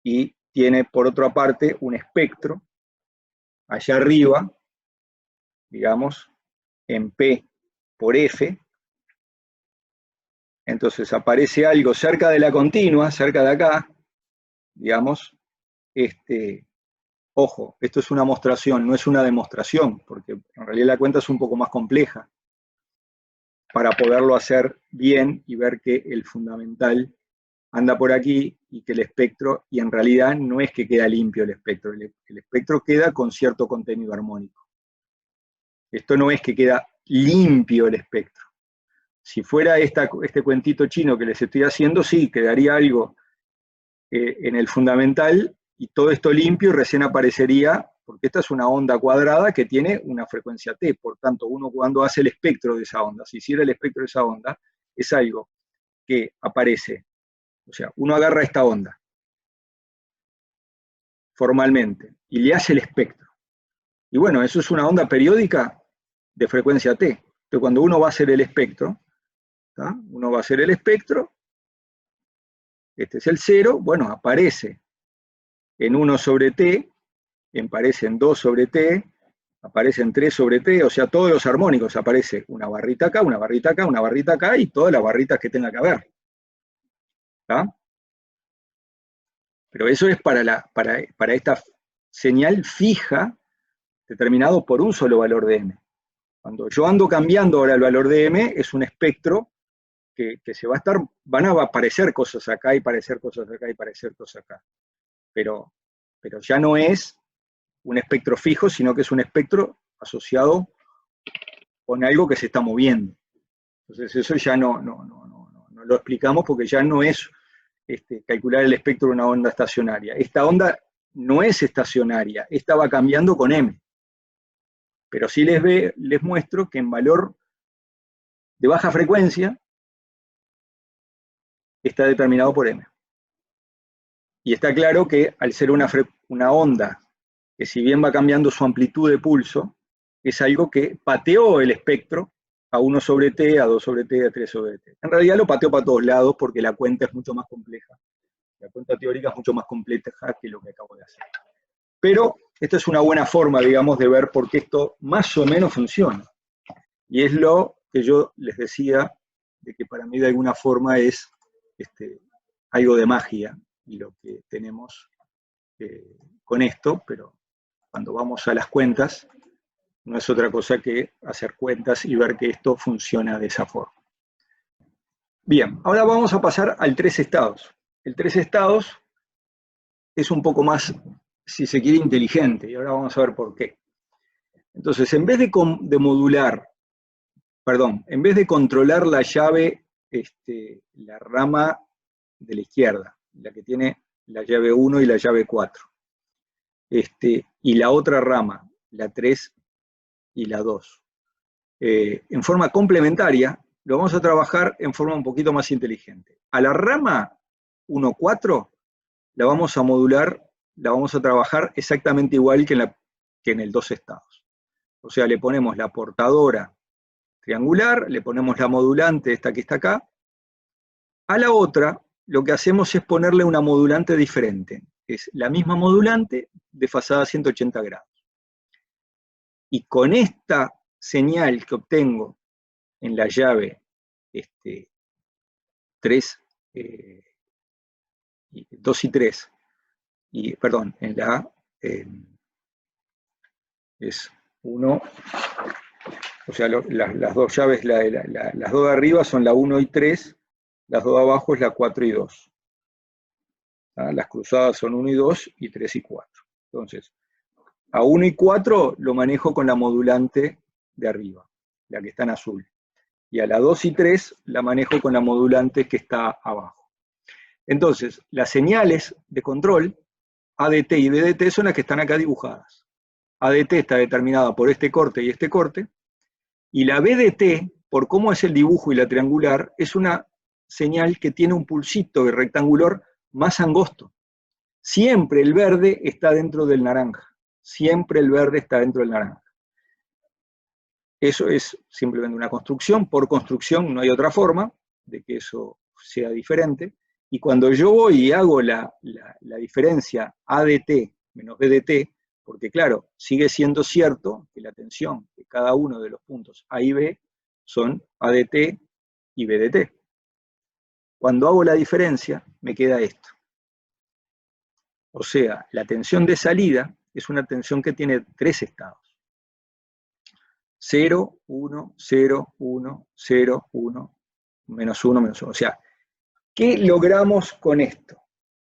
y tiene por otra parte un espectro allá arriba, digamos, en P por F. Entonces aparece algo cerca de la continua, cerca de acá, digamos, ojo, esto es una mostración, no es una demostración, porque en realidad la cuenta es un poco más compleja para poderlo hacer bien y ver que el fundamental anda por aquí y que el espectro, y en realidad no es que queda limpio el espectro, el espectro queda con cierto contenido armónico. Esto no es que queda limpio el espectro. Si fuera este cuentito chino que les estoy haciendo, sí, quedaría algo en el fundamental y todo esto limpio, y recién aparecería, porque esta es una onda cuadrada que tiene una frecuencia t, por tanto uno cuando hace el espectro de esa onda, si hiciera el espectro de esa onda, es algo que aparece, o sea, uno agarra esta onda formalmente y le hace el espectro. Y bueno, eso es una onda periódica de frecuencia t. Entonces cuando uno va a hacer el espectro, ¿tá?, uno va a hacer el espectro, este es el 0, bueno, aparece en 1 sobre t, aparece en 2 sobre t, aparece en 3 sobre t, o sea, todos los armónicos, aparece una barrita acá, una barrita acá, una barrita acá, y todas las barritas que tenga que haber. ¿Tá? Pero eso es para esta señal fija, determinado por un solo valor de m. Cuando yo ando cambiando ahora el valor de m, es un espectro que se va a estar, van a aparecer cosas acá y parecer cosas acá y parecer cosas acá. Pero ya no es un espectro fijo, sino que es un espectro asociado con algo que se está moviendo. Entonces eso ya no lo explicamos porque ya no es calcular el espectro de una onda estacionaria. Esta onda no es estacionaria, esta va cambiando con m. Pero sí les muestro que en valor de baja frecuencia está determinado por m. Y está claro que al ser una onda que si bien va cambiando su amplitud de pulso, es algo que pateó el espectro a 1 sobre t, a 2 sobre t, a 3 sobre t. En realidad lo pateó para todos lados porque la cuenta es mucho más compleja. La cuenta teórica es mucho más compleja que lo que acabo de hacer. Pero esta es una buena forma, digamos, de ver por qué esto más o menos funciona. Y es lo que yo les decía, de que para mí de alguna forma es algo de magia, y lo que tenemos con esto, pero cuando vamos a las cuentas, no es otra cosa que hacer cuentas y ver que esto funciona de esa forma. Bien, ahora vamos a pasar al 3 estados. El 3 estados es un poco más, si se quiere, inteligente, y ahora vamos a ver por qué. Entonces, en vez de modular, perdón, en vez de controlar la llave, la rama de la izquierda, la que tiene la llave 1 y la llave 4, y la otra rama, la 3 y la 2, en forma complementaria, lo vamos a trabajar en forma un poquito más inteligente. A la rama 1,4 la vamos a modular, la vamos a trabajar exactamente igual que en el 2 estados. O sea, le ponemos la portadora triangular, le ponemos la modulante, esta que está acá. A la otra, lo que hacemos es ponerle una modulante diferente. Es la misma modulante, desfasada a 180 grados. Y con esta señal que obtengo en la llave 2 y 3, perdón, en la es 1, o sea, las dos llaves, las dos de arriba son la 1 y 3, las dos de abajo es la 4 y 2. ¿Ah? Las cruzadas son 1 y 2 y 3 y 4. Entonces, a 1 y 4 lo manejo con la modulante de arriba, la que está en azul. Y a la 2 y 3 la manejo con la modulante que está abajo. Entonces, las señales de control, ADT y BDT, son las que están acá dibujadas. ADT está determinada por este corte y este corte, y la BDT, por cómo es el dibujo y la triangular, es una señal que tiene un pulsito rectangular más angosto. Siempre el verde está dentro del naranja. Siempre el verde está dentro del naranja. Eso es simplemente una construcción. Por construcción no hay otra forma de que eso sea diferente. Y cuando yo voy y hago la diferencia ADT menos BDT, porque claro, sigue siendo cierto que la tensión de cada uno de los puntos A y B son ADT y BDT. Cuando hago la diferencia, me queda esto. O sea, la tensión de salida es una tensión que tiene 3 estados. 0, 1, 0, 1, 0, 1, menos 1, menos 1. O sea, ¿qué logramos con esto?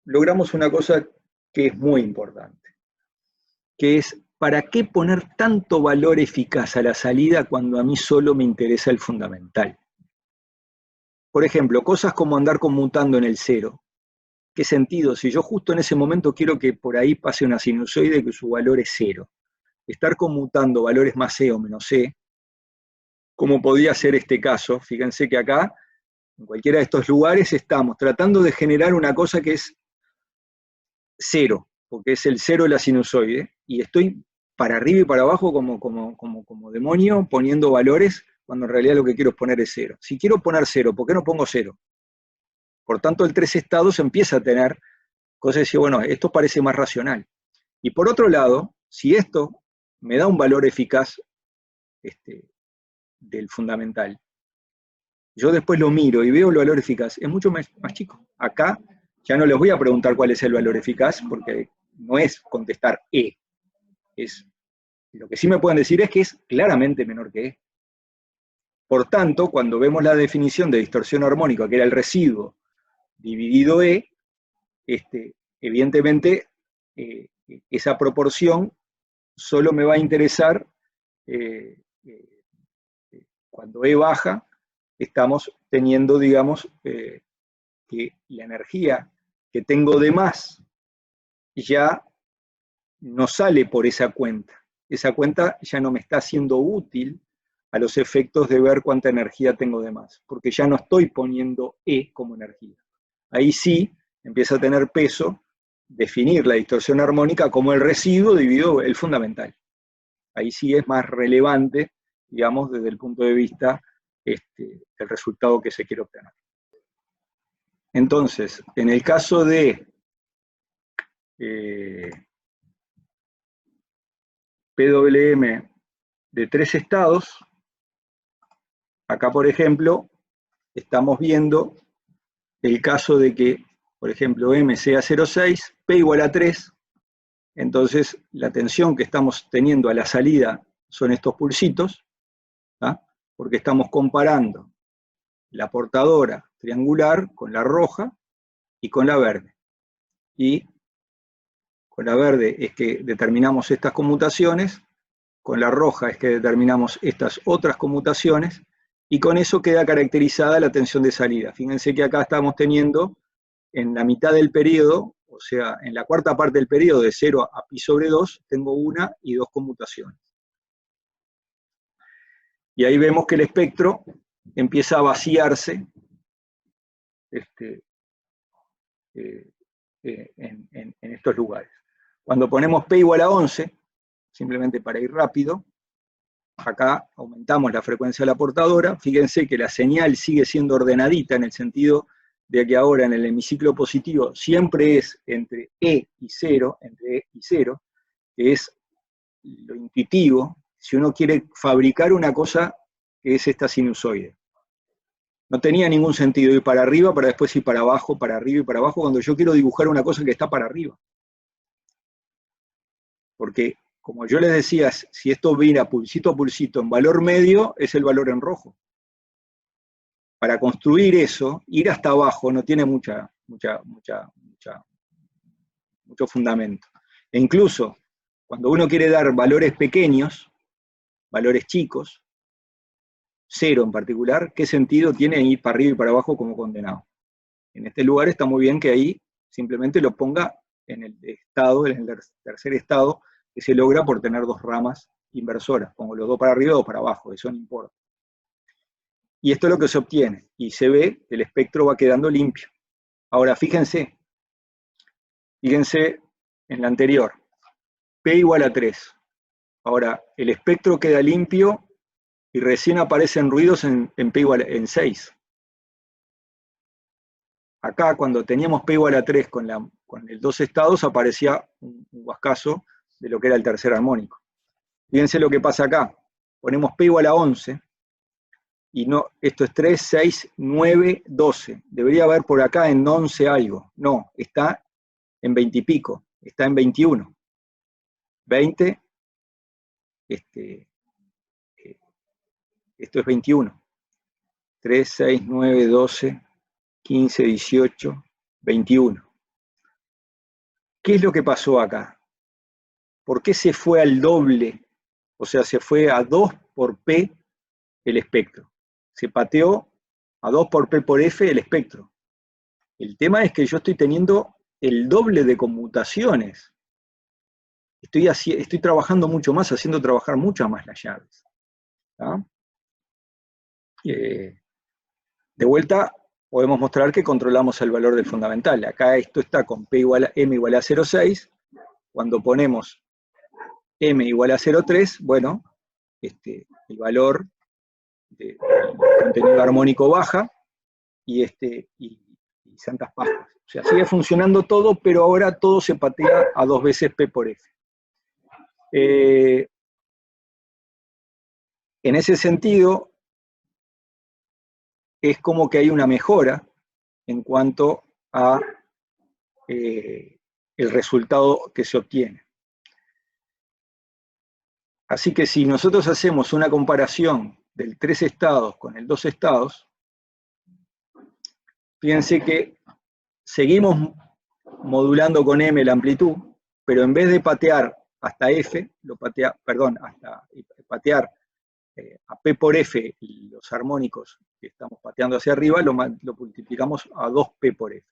Logramos una cosa que es muy importante, que es, ¿para qué poner tanto valor eficaz a la salida cuando a mí solo me interesa el fundamental? Por ejemplo, cosas como andar conmutando en el 0. ¿Qué sentido? Si yo justo en ese momento quiero que por ahí pase una sinusoide que su valor es 0. Estar conmutando valores más C o menos C, como podía ser este caso, fíjense que acá, en cualquiera de estos lugares, estamos tratando de generar una cosa que es 0, porque es el 0 de la sinusoide, y estoy para arriba y para abajo como demonio poniendo valores, cuando en realidad lo que quiero es poner es 0. Si quiero poner 0, ¿por qué no pongo 0? Por tanto, el 3 estados empieza a tener cosas de decir, bueno, esto parece más racional. Y por otro lado, si esto me da un valor eficaz del fundamental, yo después lo miro y veo el valor eficaz, es mucho más chico. Acá ya no les voy a preguntar cuál es el valor eficaz, porque no es contestar E. Lo que sí me pueden decir es que es claramente menor que E. Por tanto, cuando vemos la definición de distorsión armónica, que era el residuo dividido E, evidentemente esa proporción solo me va a interesar cuando E baja, estamos teniendo, digamos, que la energía que tengo de más ya no sale por esa cuenta. Esa cuenta ya no me está siendo útil a los efectos de ver cuánta energía tengo de más, porque ya no estoy poniendo E como energía. Ahí sí empieza a tener peso definir la distorsión armónica como el residuo dividido el fundamental. Ahí sí es más relevante, digamos, desde el punto de vista del resultado que se quiere obtener. Entonces, en el caso de PWM de 3 estados, acá, por ejemplo, estamos viendo el caso de que, por ejemplo, M sea 0,6, P igual a 3, entonces la tensión que estamos teniendo a la salida son estos pulsitos, ¿tá? Porque estamos comparando la portadora triangular con la roja y con la verde. Y con la verde es que determinamos estas conmutaciones, con la roja es que determinamos estas otras conmutaciones, y con eso queda caracterizada la tensión de salida. Fíjense que acá estamos teniendo en la mitad del periodo, o sea, en la cuarta parte del periodo de 0 a pi sobre 2, tengo una y dos conmutaciones. Y ahí vemos que el espectro empieza a vaciarse en estos lugares. Cuando ponemos P igual a 11, simplemente para ir rápido, acá aumentamos la frecuencia de la portadora, fíjense que la señal sigue siendo ordenadita en el sentido de que ahora en el hemiciclo positivo siempre es entre E y 0, que es lo intuitivo, si uno quiere fabricar una cosa que es esta sinusoide. No tenía ningún sentido ir para arriba, para después ir para abajo, para arriba y para abajo, cuando yo quiero dibujar una cosa que está para arriba. Porque, como yo les decía, si esto mira pulsito a pulsito en valor medio, es el valor en rojo. Para construir eso, ir hasta abajo no tiene mucho fundamento. E incluso, cuando uno quiere dar valores pequeños, valores chicos, 0 en particular, ¿qué sentido tiene ir para arriba y para abajo como condenado? En este lugar está muy bien que ahí simplemente lo ponga en el estado, en el tercer estado, que se logra por tener dos ramas inversoras, pongo los dos para arriba o para abajo, eso no importa. Y esto es lo que se obtiene, y se ve que el espectro va quedando limpio. Ahora, fíjense en la anterior, P igual a 3. Ahora, el espectro queda limpio y recién aparecen ruidos en P igual a 6. Acá, cuando teníamos P igual a 3 con el 2 estados, aparecía un guascazo de lo que era el tercer armónico. Fíjense lo que pasa acá. Ponemos P igual a 11, y no, esto es 3, 6, 9, 12. Debería haber por acá en 11 algo. No, está en 20 y pico, está en 21. 20, esto es 21. 3, 6, 9, 12, 15, 18, 21. ¿Qué es lo que pasó acá? ¿Por qué se fue al doble? O sea, se fue a 2 por P el espectro. Se pateó a 2 por P por F el espectro. El tema es que yo estoy teniendo el doble de conmutaciones. Estoy trabajando mucho más, haciendo trabajar mucho más las llaves. De vuelta, podemos mostrar que controlamos el valor del fundamental. Acá esto está con M igual a 0,6. Cuando ponemos M igual a 0,3, bueno, el valor del contenido armónico baja y santas pastas. O sea, sigue funcionando todo, pero ahora todo se patea a 2 veces P por F. En ese sentido, es como que hay una mejora en cuanto a el resultado que se obtiene. Así que si nosotros hacemos una comparación del 3 estados con el 2 estados, fíjense que seguimos modulando con M la amplitud, pero en vez de patear hasta F, hasta patear a P por F y los armónicos que estamos pateando hacia arriba, lo multiplicamos a 2P por F.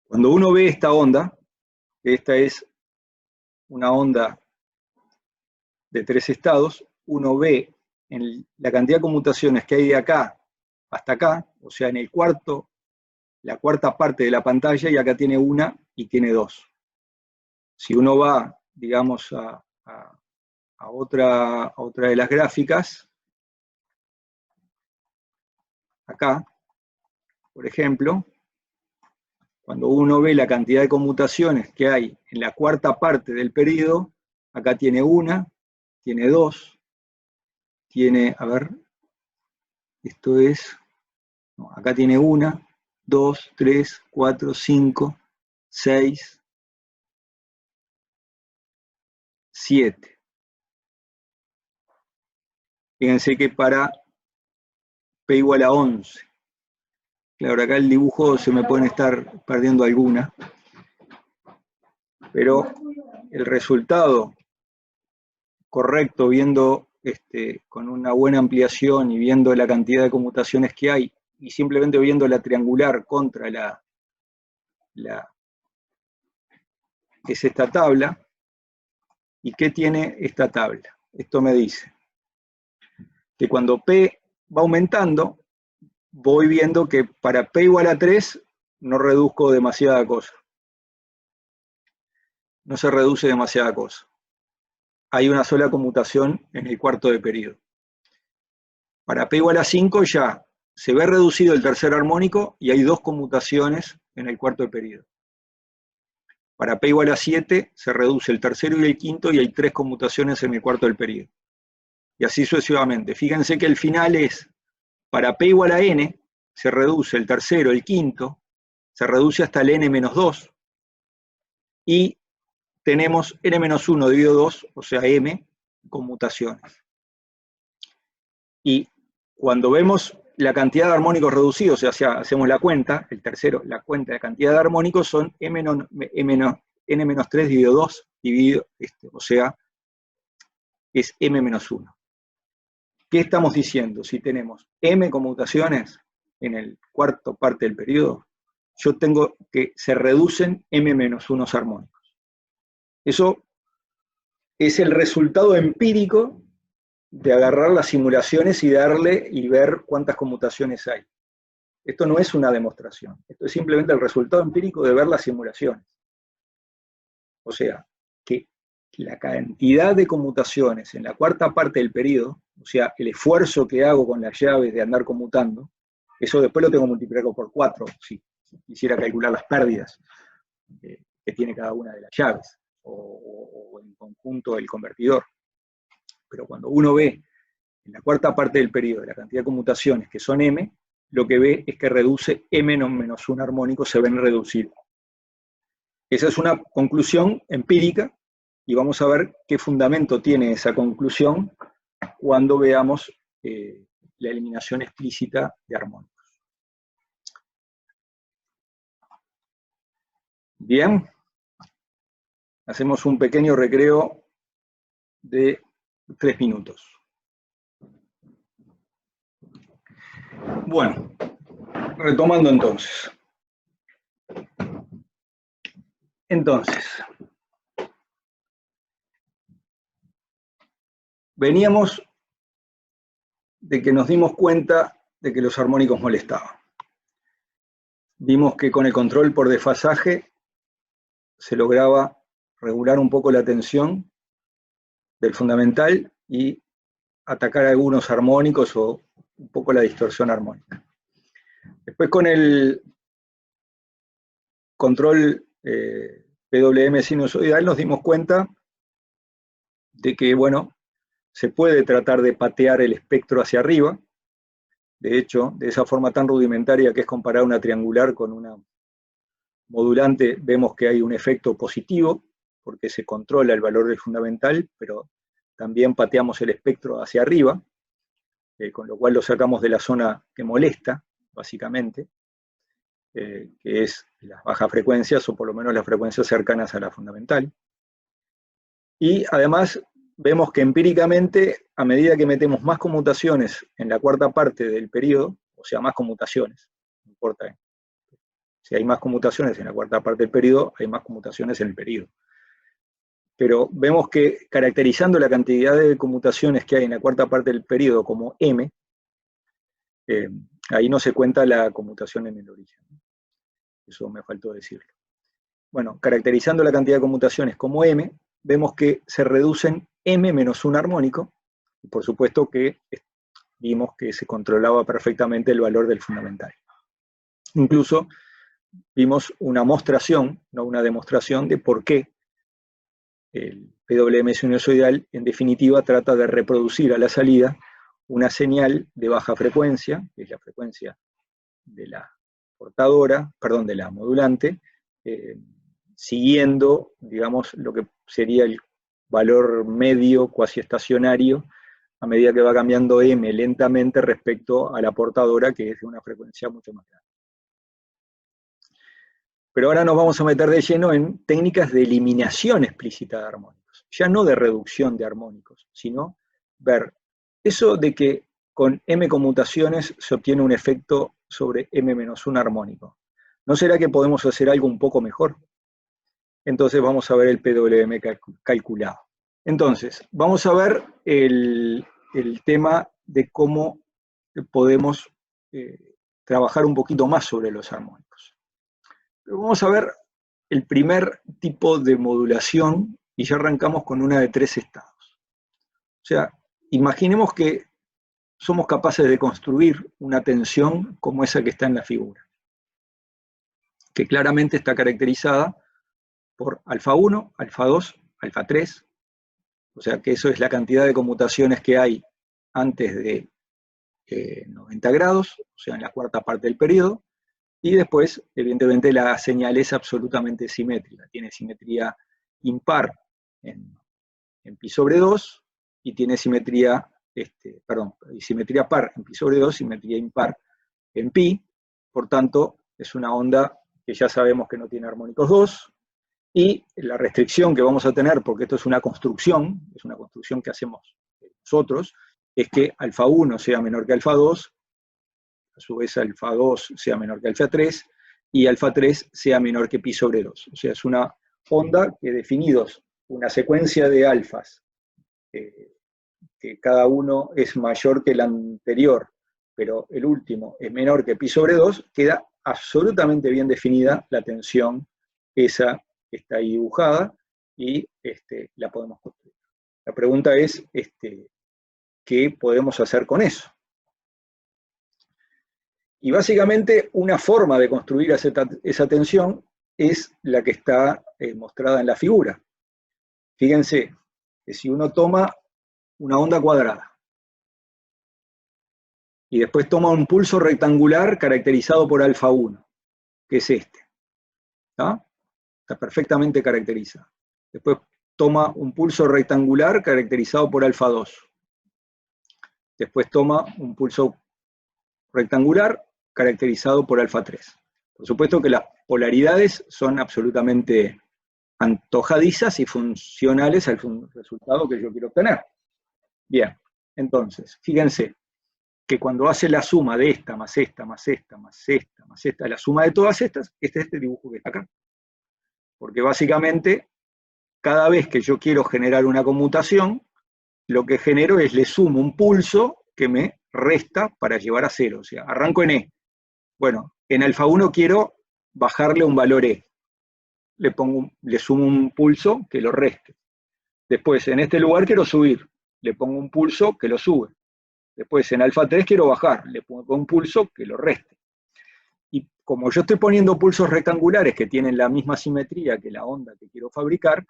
Cuando uno ve esta onda, esta es una onda de 3 estados, uno ve en la cantidad de conmutaciones que hay de acá hasta acá, o sea, en la cuarta parte de la pantalla, y acá tiene una y tiene dos. Si uno va, digamos, a otra de las gráficas, acá, por ejemplo, cuando uno ve la cantidad de conmutaciones que hay en la cuarta parte del periodo, acá tiene una, tiene dos, tiene, a ver, esto es, no, acá tiene una, 2, 3, 4, 5, 6, 7. Fíjense que para P igual a 11. Claro, acá el dibujo se me pueden estar perdiendo alguna, pero el resultado correcto, viendo con una buena ampliación y viendo la cantidad de conmutaciones que hay, y simplemente viendo la triangular contra es esta tabla. ¿Y qué tiene esta tabla? Esto me dice que cuando P va aumentando, voy viendo que para P igual a 3 no reduzco demasiada cosa. No se reduce demasiada cosa. Hay una sola conmutación en el cuarto de periodo. Para P igual a 5 ya se ve reducido el tercer armónico y hay dos conmutaciones en el cuarto de periodo. Para P igual a 7 se reduce el tercero y el quinto y hay tres conmutaciones en el cuarto del periodo. Y así sucesivamente. Fíjense que el final es, para P igual a n, se reduce el tercero, el quinto, se reduce hasta el n-2, y tenemos n-1 dividido 2, o sea, m, conmutaciones. Y cuando vemos la cantidad de armónicos reducidos, o sea, hacemos la cuenta, el tercero, la cuenta de cantidad de armónicos son n-3 dividido 2, o sea, es m-1. ¿Qué estamos diciendo? Si tenemos m conmutaciones en el cuarto parte del periodo, yo tengo que se reducen m-1 armónicos. Eso es el resultado empírico de agarrar las simulaciones y darle y ver cuántas conmutaciones hay. Esto no es una demostración, esto es simplemente el resultado empírico de ver las simulaciones. O sea, que la cantidad de conmutaciones en la cuarta parte del periodo, o sea, el esfuerzo que hago con las llaves de andar conmutando, eso después lo tengo multiplicado por 4, si quisiera calcular las pérdidas que tiene cada una de las llaves, o en conjunto el convertidor. Pero cuando uno ve en la cuarta parte del periodo la cantidad de conmutaciones que son m, lo que ve es que reduce m-1 armónicos, se ven reducidos. Esa es una conclusión empírica, y vamos a ver qué fundamento tiene esa conclusión cuando veamos la eliminación explícita de armónicos. Bien, hacemos un pequeño recreo de 3 minutos. Bueno, retomando entonces. Veníamos de que nos dimos cuenta de que los armónicos molestaban. Vimos que con el control por desfasaje se lograba regular un poco la tensión del fundamental y atacar algunos armónicos o un poco la distorsión armónica. Después con el control PWM sinusoidal nos dimos cuenta de que, bueno, se puede tratar de patear el espectro hacia arriba, De hecho, de esa forma tan rudimentaria que es comparar una triangular con una modulante, vemos que hay un efecto positivo, porque se controla el valor del fundamental, pero también pateamos el espectro hacia arriba, con lo cual lo sacamos de la zona que molesta, básicamente, que es las bajas frecuencias, o por lo menos las frecuencias cercanas a la fundamental. Y además vemos que empíricamente, a medida que metemos más conmutaciones en la cuarta parte del periodo, o sea, más conmutaciones, no importa, si hay más conmutaciones en la cuarta parte del periodo, hay más conmutaciones en el periodo. Pero vemos que caracterizando la cantidad de conmutaciones que hay en la cuarta parte del periodo como m, ahí no se cuenta la conmutación en el origen. Eso me faltó decirlo. Bueno, caracterizando la cantidad de conmutaciones como m, vemos que se reducen m menos un armónico, y por supuesto que vimos que se controlaba perfectamente el valor del fundamental. Incluso vimos una mostración, no una demostración, de por qué el PWM sinusoidal, en definitiva, trata de reproducir a la salida una señal de baja frecuencia, que es la frecuencia de la portadora, perdón, de la modulante, siguiendo, digamos, lo que sería el valor medio cuasi estacionario a medida que va cambiando m lentamente respecto a la portadora, que es de una frecuencia mucho más grande. Pero ahora nos vamos a meter de lleno en técnicas de eliminación explícita de armónicos, ya no de reducción de armónicos, sino ver eso de que con m conmutaciones se obtiene un efecto sobre m-1 armónico. ¿No será que podemos hacer algo un poco mejor? Entonces vamos a ver el PWM calculado. Entonces, vamos a ver el tema de cómo podemos trabajar un poquito más sobre los armónicos. Pero vamos a ver el primer tipo de modulación, y ya arrancamos con una de 3 estados. O sea, imaginemos que somos capaces de construir una tensión como esa que está en la figura, que claramente está caracterizada por alfa 1, alfa 2, alfa 3, o sea que eso es la cantidad de conmutaciones que hay antes de 90 grados, o sea en la cuarta parte del periodo, y después, evidentemente, la señal es absolutamente simétrica, tiene simetría impar en pi sobre 2, y tiene simetría, simetría par en pi sobre 2, simetría impar en pi, por tanto, es una onda que ya sabemos que no tiene armónicos 2, y la restricción que vamos a tener, porque esto es una construcción que hacemos nosotros, es que alfa 1 sea menor que alfa 2, a su vez alfa 2 sea menor que alfa 3, y alfa 3 sea menor que pi sobre 2. O sea, es una onda que definidos una secuencia de alfas, que cada uno es mayor que el anterior, pero el último es menor que pi sobre 2, queda absolutamente bien definida la tensión esa que está ahí dibujada, y la podemos construir. La pregunta es, ¿qué podemos hacer con eso? Y básicamente una forma de construir esa tensión es la que está mostrada en la figura. Fíjense que si uno toma una onda cuadrada y después toma un pulso rectangular caracterizado por alfa 1, que es este, ¿está? Está perfectamente caracterizado. Después toma un pulso rectangular caracterizado por alfa 2. Después toma un pulso rectangular caracterizado por alfa 3. Por supuesto que las polaridades son absolutamente antojadizas y funcionales al resultado que yo quiero obtener. Bien, entonces, fíjense que cuando hace la suma de esta, más esta, más esta, más esta, más esta, la suma de todas estas, es este dibujo que está acá. Porque básicamente, cada vez que yo quiero generar una conmutación, lo que genero es le sumo un pulso que me resta para llevar a 0. O sea, arranco en E. Bueno, en alfa 1 quiero bajarle un valor E. Le sumo un pulso que lo reste. Después, en este lugar quiero subir. Le pongo un pulso que lo sube. Después, en alfa 3 quiero bajar. Le pongo un pulso que lo reste. Y como yo estoy poniendo pulsos rectangulares que tienen la misma simetría que la onda que quiero fabricar,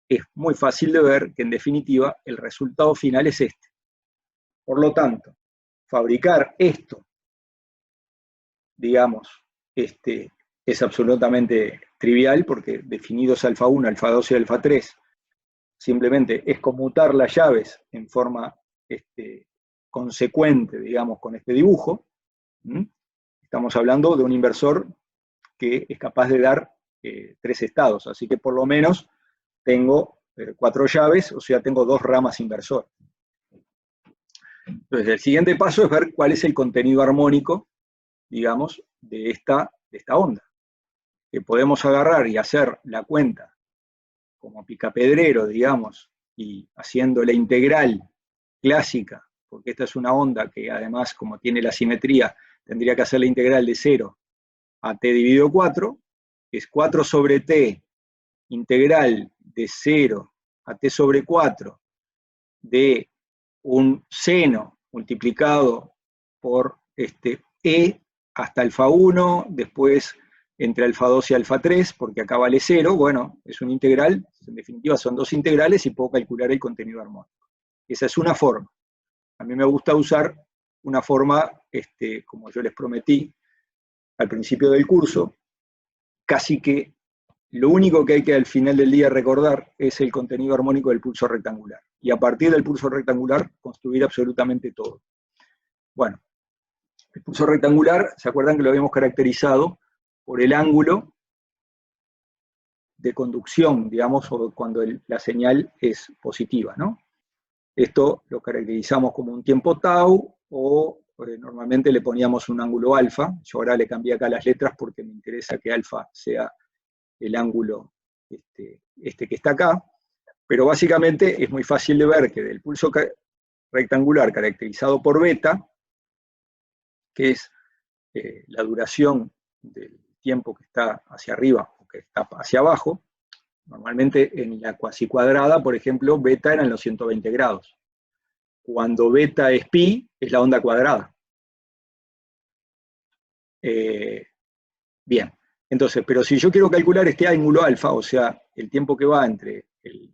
es muy fácil de ver que, en definitiva, el resultado final es este. Por lo tanto, fabricar esto, digamos, es absolutamente trivial, porque definidos alfa 1, alfa 2 y alfa 3, simplemente es conmutar las llaves en forma consecuente, digamos, con este dibujo. Estamos hablando de un inversor que es capaz de dar 3 estados, así que por lo menos tengo 4 llaves, o sea, tengo 2 ramas inversoras. Entonces, el siguiente paso es ver cuál es el contenido armónico, digamos, de esta onda. Que podemos agarrar y hacer la cuenta como picapedrero, digamos, y haciendo la integral clásica, porque esta es una onda que además, como tiene la simetría, tendría que hacer la integral de 0 a t dividido 4, que es 4 sobre t integral de 0 a t sobre 4 de un seno multiplicado por e hasta alfa 1, después entre alfa 2 y alfa 3, porque acá vale 0, bueno, es una integral, en definitiva son 2 integrales y puedo calcular el contenido armónico. Esa es una forma. A mí me gusta usar una forma, como yo les prometí al principio del curso, casi que lo único que hay que al final del día recordar es el contenido armónico del pulso rectangular. Y a partir del pulso rectangular, construir absolutamente todo. Bueno, el pulso rectangular, ¿se acuerdan que lo habíamos caracterizado por el ángulo de conducción, digamos, o cuando la señal es positiva, ¿no? Esto lo caracterizamos como un tiempo tau, o normalmente le poníamos un ángulo alfa. Yo ahora le cambié acá las letras porque me interesa que alfa sea el ángulo que está acá, pero básicamente es muy fácil de ver que del pulso rectangular caracterizado por beta, que es la duración del tiempo que está hacia arriba o que está hacia abajo, normalmente en la cuasi cuadrada, por ejemplo, beta eran los 120 grados. Cuando beta es pi, es la onda cuadrada. Bien, entonces, pero si yo quiero calcular este ángulo alfa, o sea, el tiempo que va entre el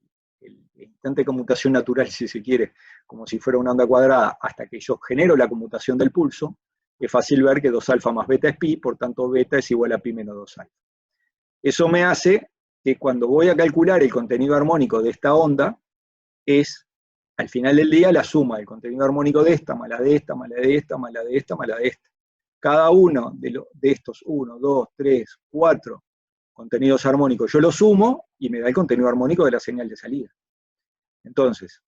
instante de conmutación natural, si se quiere, como si fuera una onda cuadrada, hasta que yo genero la conmutación del pulso, es fácil ver que 2 alfa más beta es pi, por tanto beta es igual a pi menos 2 alfa. Eso me hace que cuando voy a calcular el contenido armónico de esta onda, es, al final del día, la suma del contenido armónico de esta, más la de esta, más la de esta, más la de esta, más la de esta. Cada uno de estos 1, 2, 3, 4 contenidos armónicos, yo los sumo y me da el contenido armónico de la señal de salida. Entonces,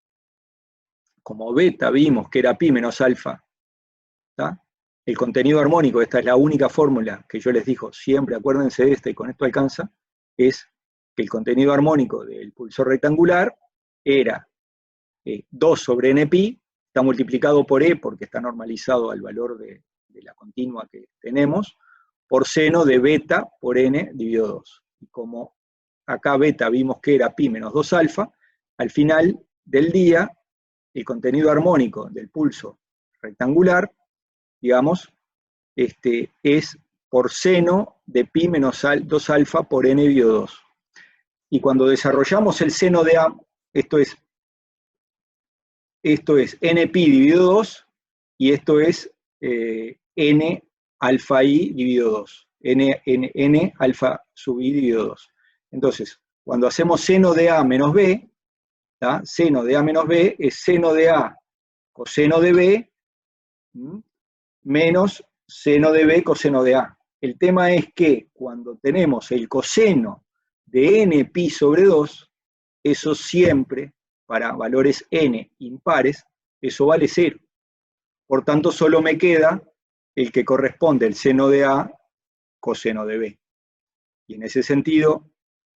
como beta vimos que era pi menos alfa, ¿tá? El contenido armónico, esta es la única fórmula que yo les digo, siempre acuérdense de esta y con esto alcanza, es que el contenido armónico del pulsor rectangular era 2 sobre npi, está multiplicado por e porque está normalizado al valor de la continua que tenemos, por seno de beta por n dividido 2. Y como acá beta vimos que era pi menos 2 alfa, al final del día, el contenido armónico del pulso rectangular, digamos, es por seno de pi menos 2 alfa por n dividido 2. Y cuando desarrollamos el seno de A, esto es np dividido 2, y esto es n alfa i dividido 2, n alfa sub i dividido 2. Entonces, cuando hacemos seno de A menos B, ¿tá? Seno de A menos B es seno de A coseno de B menos seno de B coseno de A. El tema es que cuando tenemos el coseno de n pi sobre 2, eso siempre, para valores n impares, eso vale 0. Por tanto, solo me queda el que corresponde al seno de A coseno de B. Y en ese sentido,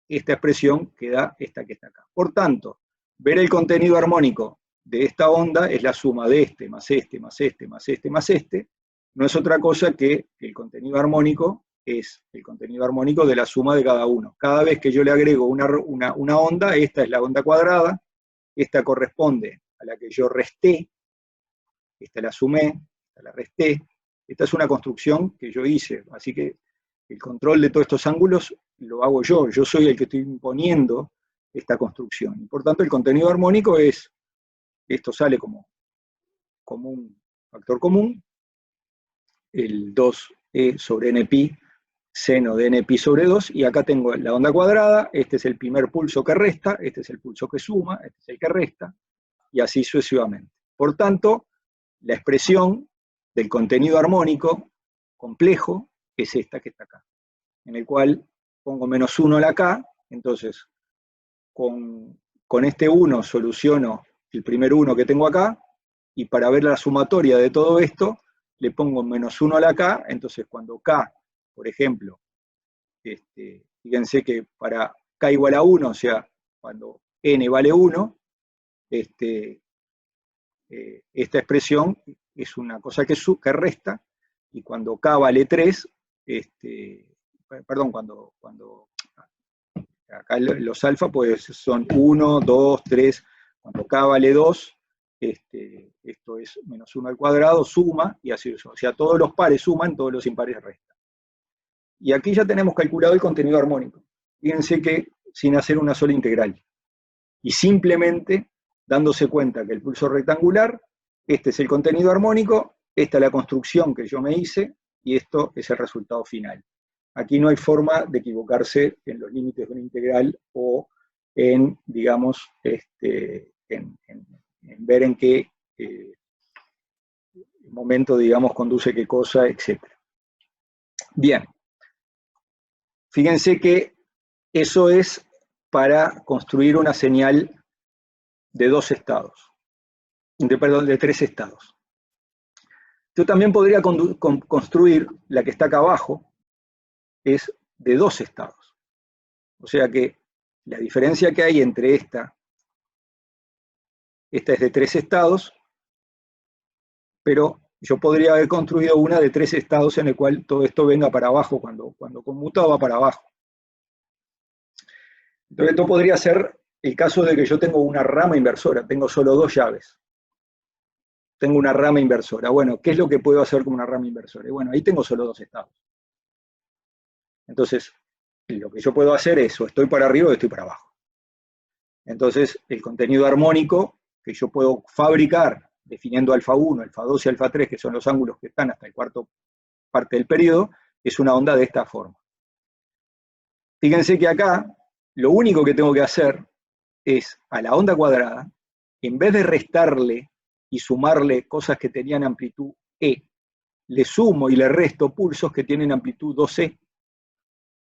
esta expresión queda esta que está acá. Por tanto, ver el contenido armónico de esta onda es la suma de este, más este, más este, más este, más este. No es otra cosa que el contenido armónico es el contenido armónico de la suma de cada uno. Cada vez que yo le agrego una onda, esta es la onda cuadrada, esta corresponde a la que yo resté, esta la sumé, esta la resté. Esta es una construcción que yo hice, así que el control de todos estos ángulos lo hago yo soy el que estoy imponiendo esta construcción. Y por tanto, el contenido armónico es, esto sale como un factor común, el 2e sobre npi, seno de npi sobre 2, y acá tengo la onda cuadrada, este es el primer pulso que resta, este es el pulso que suma, este es el que resta, y así sucesivamente. Por tanto, la expresión del contenido armónico complejo es esta que está acá, en el cual pongo menos 1 a la k, entonces con este 1 soluciono el primer 1 que tengo acá, y para ver la sumatoria de todo esto, le pongo menos 1 a la k, entonces cuando k, por ejemplo, fíjense que para k igual a 1, o sea, cuando n vale 1, esta expresión es una cosa que resta, y cuando k vale 3, perdón, cuando acá los alfa pues son 1, 2, 3, cuando k vale 2, esto es menos 1 al cuadrado, suma, y así es. O sea, todos los pares suman, todos los impares restan. Y aquí ya tenemos calculado el contenido armónico. Fíjense que sin hacer una sola integral. Y simplemente dándose cuenta que el pulso rectangular, este es el contenido armónico, esta es la construcción que yo me hice, y esto es el resultado final. Aquí no hay forma de equivocarse en los límites de una integral o en, digamos, en ver en qué momento, digamos, conduce qué cosa, etc. Bien. Fíjense que eso es para construir una señal de dos estados, perdón, de tres estados. Yo también podría construir la que está acá abajo, es de dos estados. O sea que la diferencia que hay entre esta es de tres estados, pero yo podría haber construido una de tres estados en el cual todo esto venga para abajo, cuando conmuta va para abajo. Entonces esto podría ser el caso de que yo tengo una rama inversora, tengo solo dos llaves. Tengo una rama inversora. Bueno, ¿qué es lo que puedo hacer con una rama inversora? Y bueno, ahí tengo solo dos estados. Entonces, lo que yo puedo hacer es, o estoy para arriba o estoy para abajo. Entonces, el contenido armónico que yo puedo fabricar, definiendo alfa 1, alfa 2 y alfa 3, que son los ángulos que están hasta el cuarto parte del periodo, es una onda de esta forma. Fíjense que acá, lo único que tengo que hacer es, a la onda cuadrada, en vez de restarle y sumarle cosas que tenían amplitud E, le sumo y le resto pulsos que tienen amplitud 2E,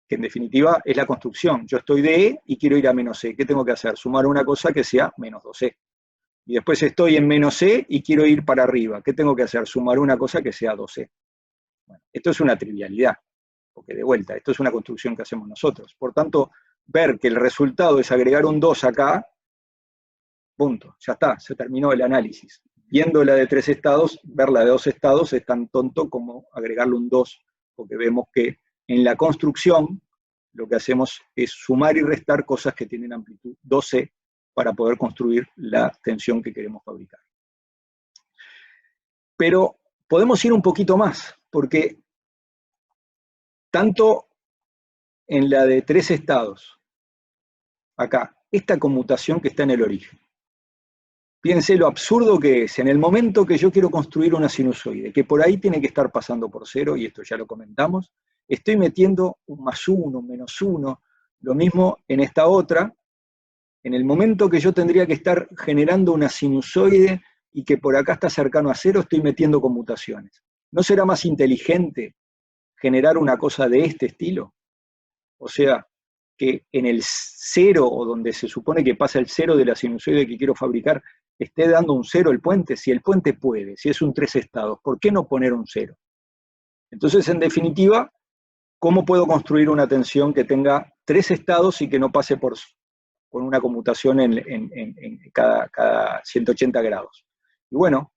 que en definitiva es la construcción. Yo estoy de E y quiero ir a menos E. ¿Qué tengo que hacer? Sumar una cosa que sea menos 2E. Y después estoy en menos E y quiero ir para arriba. ¿Qué tengo que hacer? Sumar una cosa que sea 2E. Bueno, esto es una trivialidad, porque de vuelta, esto es una construcción que hacemos nosotros. Por tanto, ver que el resultado es agregar un 2 acá, punto, ya está, se terminó el análisis. Viendo la de tres estados, ver la de dos estados es tan tonto como agregarle un 2, porque vemos que en la construcción lo que hacemos es sumar y restar cosas que tienen amplitud 12 para poder construir la tensión que queremos fabricar. Pero podemos ir un poquito más, porque tanto en la de tres estados, acá, esta conmutación que está en el origen, fíjense lo absurdo que es, en el momento que yo quiero construir una sinusoide, que por ahí tiene que estar pasando por cero, y esto ya lo comentamos, estoy metiendo un más uno, un menos uno, lo mismo en esta otra, en el momento que yo tendría que estar generando una sinusoide y que por acá está cercano a cero, estoy metiendo conmutaciones. ¿No será más inteligente generar una cosa de este estilo? O sea, que en el cero, o donde se supone que pasa el cero de la sinusoide que quiero fabricar, esté dando un cero el puente. Si el puente puede, si es un tres estados, ¿por qué no poner un cero? Entonces, en definitiva, ¿cómo puedo construir una tensión que tenga tres estados y que no pase por una conmutación en cada 180 grados? Y bueno,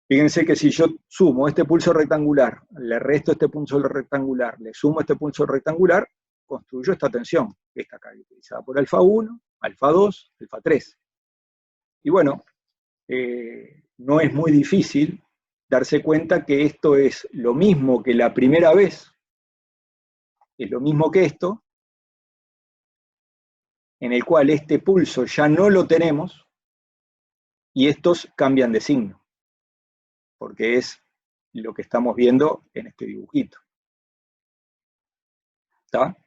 fíjense que si yo sumo este pulso rectangular, le resto este pulso rectangular, le sumo este pulso rectangular, construyo esta tensión, que está acá utilizada por alfa 1, alfa 2, alfa 3. Y bueno, no es muy difícil darse cuenta que esto es lo mismo que la primera vez, es lo mismo que esto, en el cual este pulso ya no lo tenemos, y estos cambian de signo. porque es lo que estamos viendo en este dibujito. ¿Está?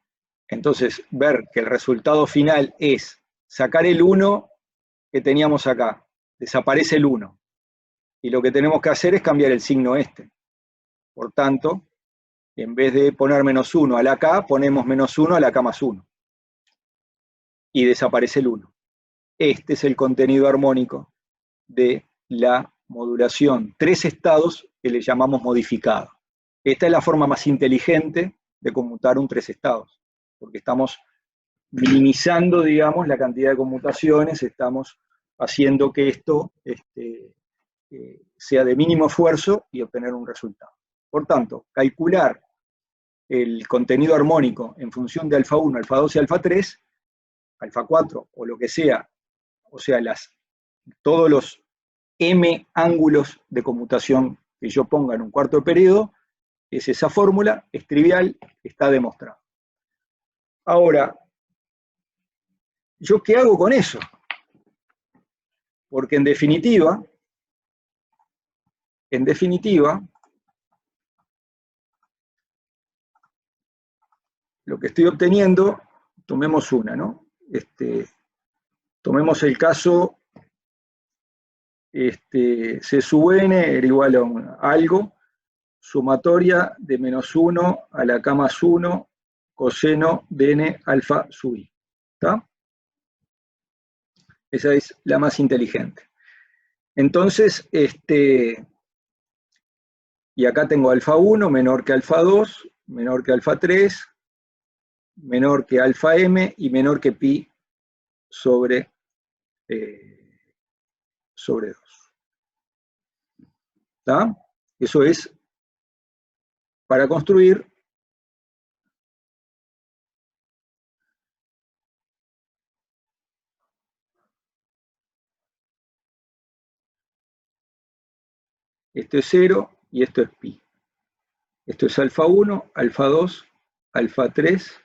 Entonces, ver que el resultado final es sacar el 1 que teníamos acá, desaparece el 1, y lo que tenemos que hacer es cambiar el signo este. Por tanto, en vez de poner -1 a la K, ponemos -1 a la K más 1, y desaparece el 1. Este es el contenido armónico de la modulación 3 estados que le llamamos modificado. Esta es la forma más inteligente de conmutar un 3 estados, porque estamos minimizando, digamos, la cantidad de conmutaciones, estamos haciendo que esto sea de mínimo esfuerzo y obtener un resultado. Por tanto, calcular el contenido armónico en función de alfa 1, alfa 2 y alfa 3, alfa 4 o lo que sea, o sea, todos los m ángulos de conmutación que yo ponga en un cuarto de periodo, es esa fórmula, es trivial, está demostrado. Ahora, ¿yo qué hago con eso? Porque en definitiva, lo que estoy obteniendo, tomemos una, ¿no? Tomemos el caso, C sub n era igual a algo, sumatoria de -1 a la K más 1 coseno de n alfa sub i. ¿Está? Esa es la más inteligente. Entonces, y acá tengo alfa 1 menor que alfa 2, menor que alfa 3, menor que alfa m y menor que pi sobre 2. ¿Está? Eso es para construir esto es 0 y esto es pi. Esto es alfa 1, alfa 2, alfa 3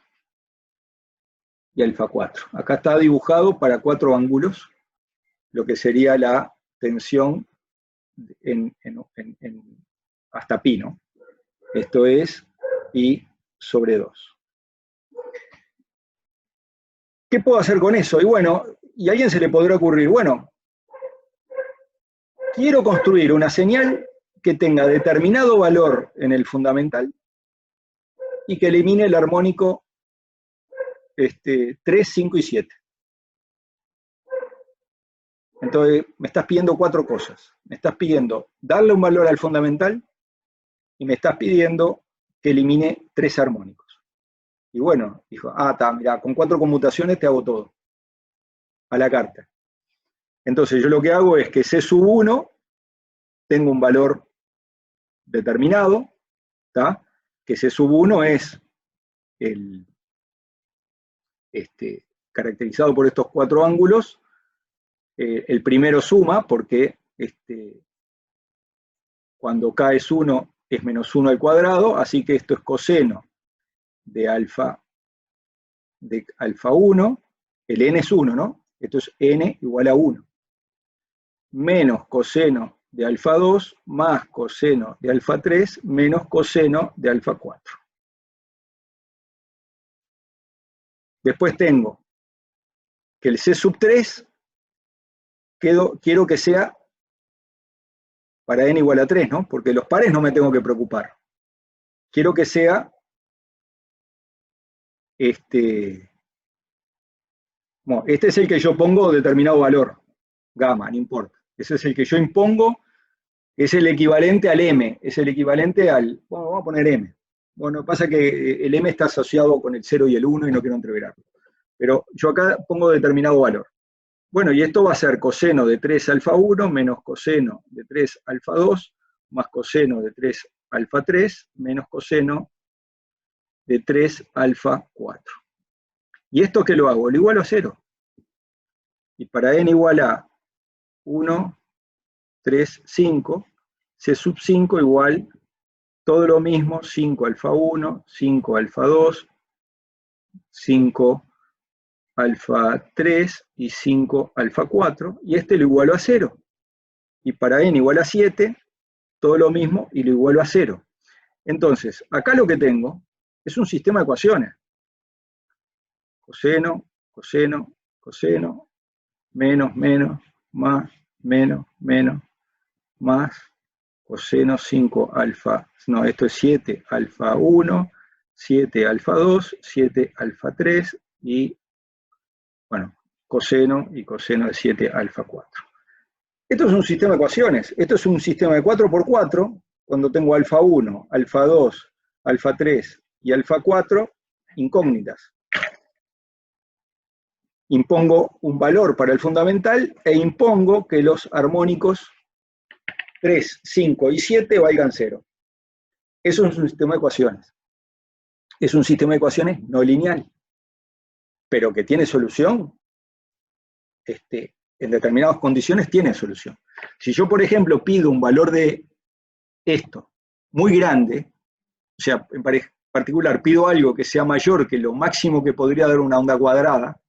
y alfa 4. Acá está dibujado para 4 ángulos, lo que sería la tensión hasta pi, ¿no? Esto es pi sobre 2. ¿Qué puedo hacer con eso? Y bueno, y a alguien se le podrá ocurrir, bueno, quiero construir una señal que tenga determinado valor en el fundamental y que elimine el armónico 3, 5 y 7. Entonces, me estás pidiendo 4 cosas. Me estás pidiendo darle un valor al fundamental y me estás pidiendo que elimine 3 armónicos. Y bueno, dijo, mira, con 4 conmutaciones te hago todo. A la carta. Entonces, yo lo que hago es que C sub 1 tengo un valor determinado, ¿tá? Que C sub 1 es caracterizado por estos 4 ángulos. El primero suma porque cuando K es 1 es -1 al cuadrado, así que esto es coseno de alfa 1, el n es 1, ¿no? Esto es n igual a 1, menos coseno de alfa 2 más coseno de alfa 3 menos coseno de alfa 4. Después tengo que el C sub 3 quiero que sea para n igual a 3, ¿no? Porque los pares no me tengo que preocupar. Quiero que sea bueno, este es el que yo pongo determinado valor, gamma, no importa. Ese es el que yo impongo, es el equivalente al m, es el equivalente al, bueno, vamos a poner m. Bueno, pasa que el m está asociado con el 0 y el 1 y no quiero entreverarlo. Pero yo acá pongo determinado valor. Bueno, y esto va a ser coseno de 3 alfa 1 menos coseno de 3 alfa 2 más coseno de 3 alfa 3 menos coseno de 3 alfa 4. ¿Y esto qué lo hago? Lo igualo a 0. Y para n igual a 1, 3, 5, C sub 5 igual todo lo mismo, 5 alfa 1, 5 alfa 2, 5 alfa 3 y 5 alfa 4, y este lo igualo a 0. Y para n igual a 7, todo lo mismo y lo igualo a 0. Entonces, acá lo que tengo es un sistema de ecuaciones. Coseno, coseno, coseno, menos, menos, más, menos, menos, más, coseno 5 alfa, no, esto es 7 alfa 1, 7 alfa 2, 7 alfa 3 y, bueno, coseno y coseno de 7 alfa 4. Esto es un sistema de ecuaciones, esto es un sistema de 4 por 4, cuando tengo alfa 1, alfa 2, alfa 3 y alfa 4, incógnitas. Impongo un valor para el fundamental e impongo que los armónicos 3, 5 y 7 valgan 0. Eso es un sistema de ecuaciones. Es un sistema de ecuaciones no lineal, pero que tiene solución. En determinadas condiciones tiene solución. Si yo, por ejemplo, pido un valor de esto muy grande, o sea, en particular pido algo que sea mayor que lo máximo que podría dar una onda cuadrada,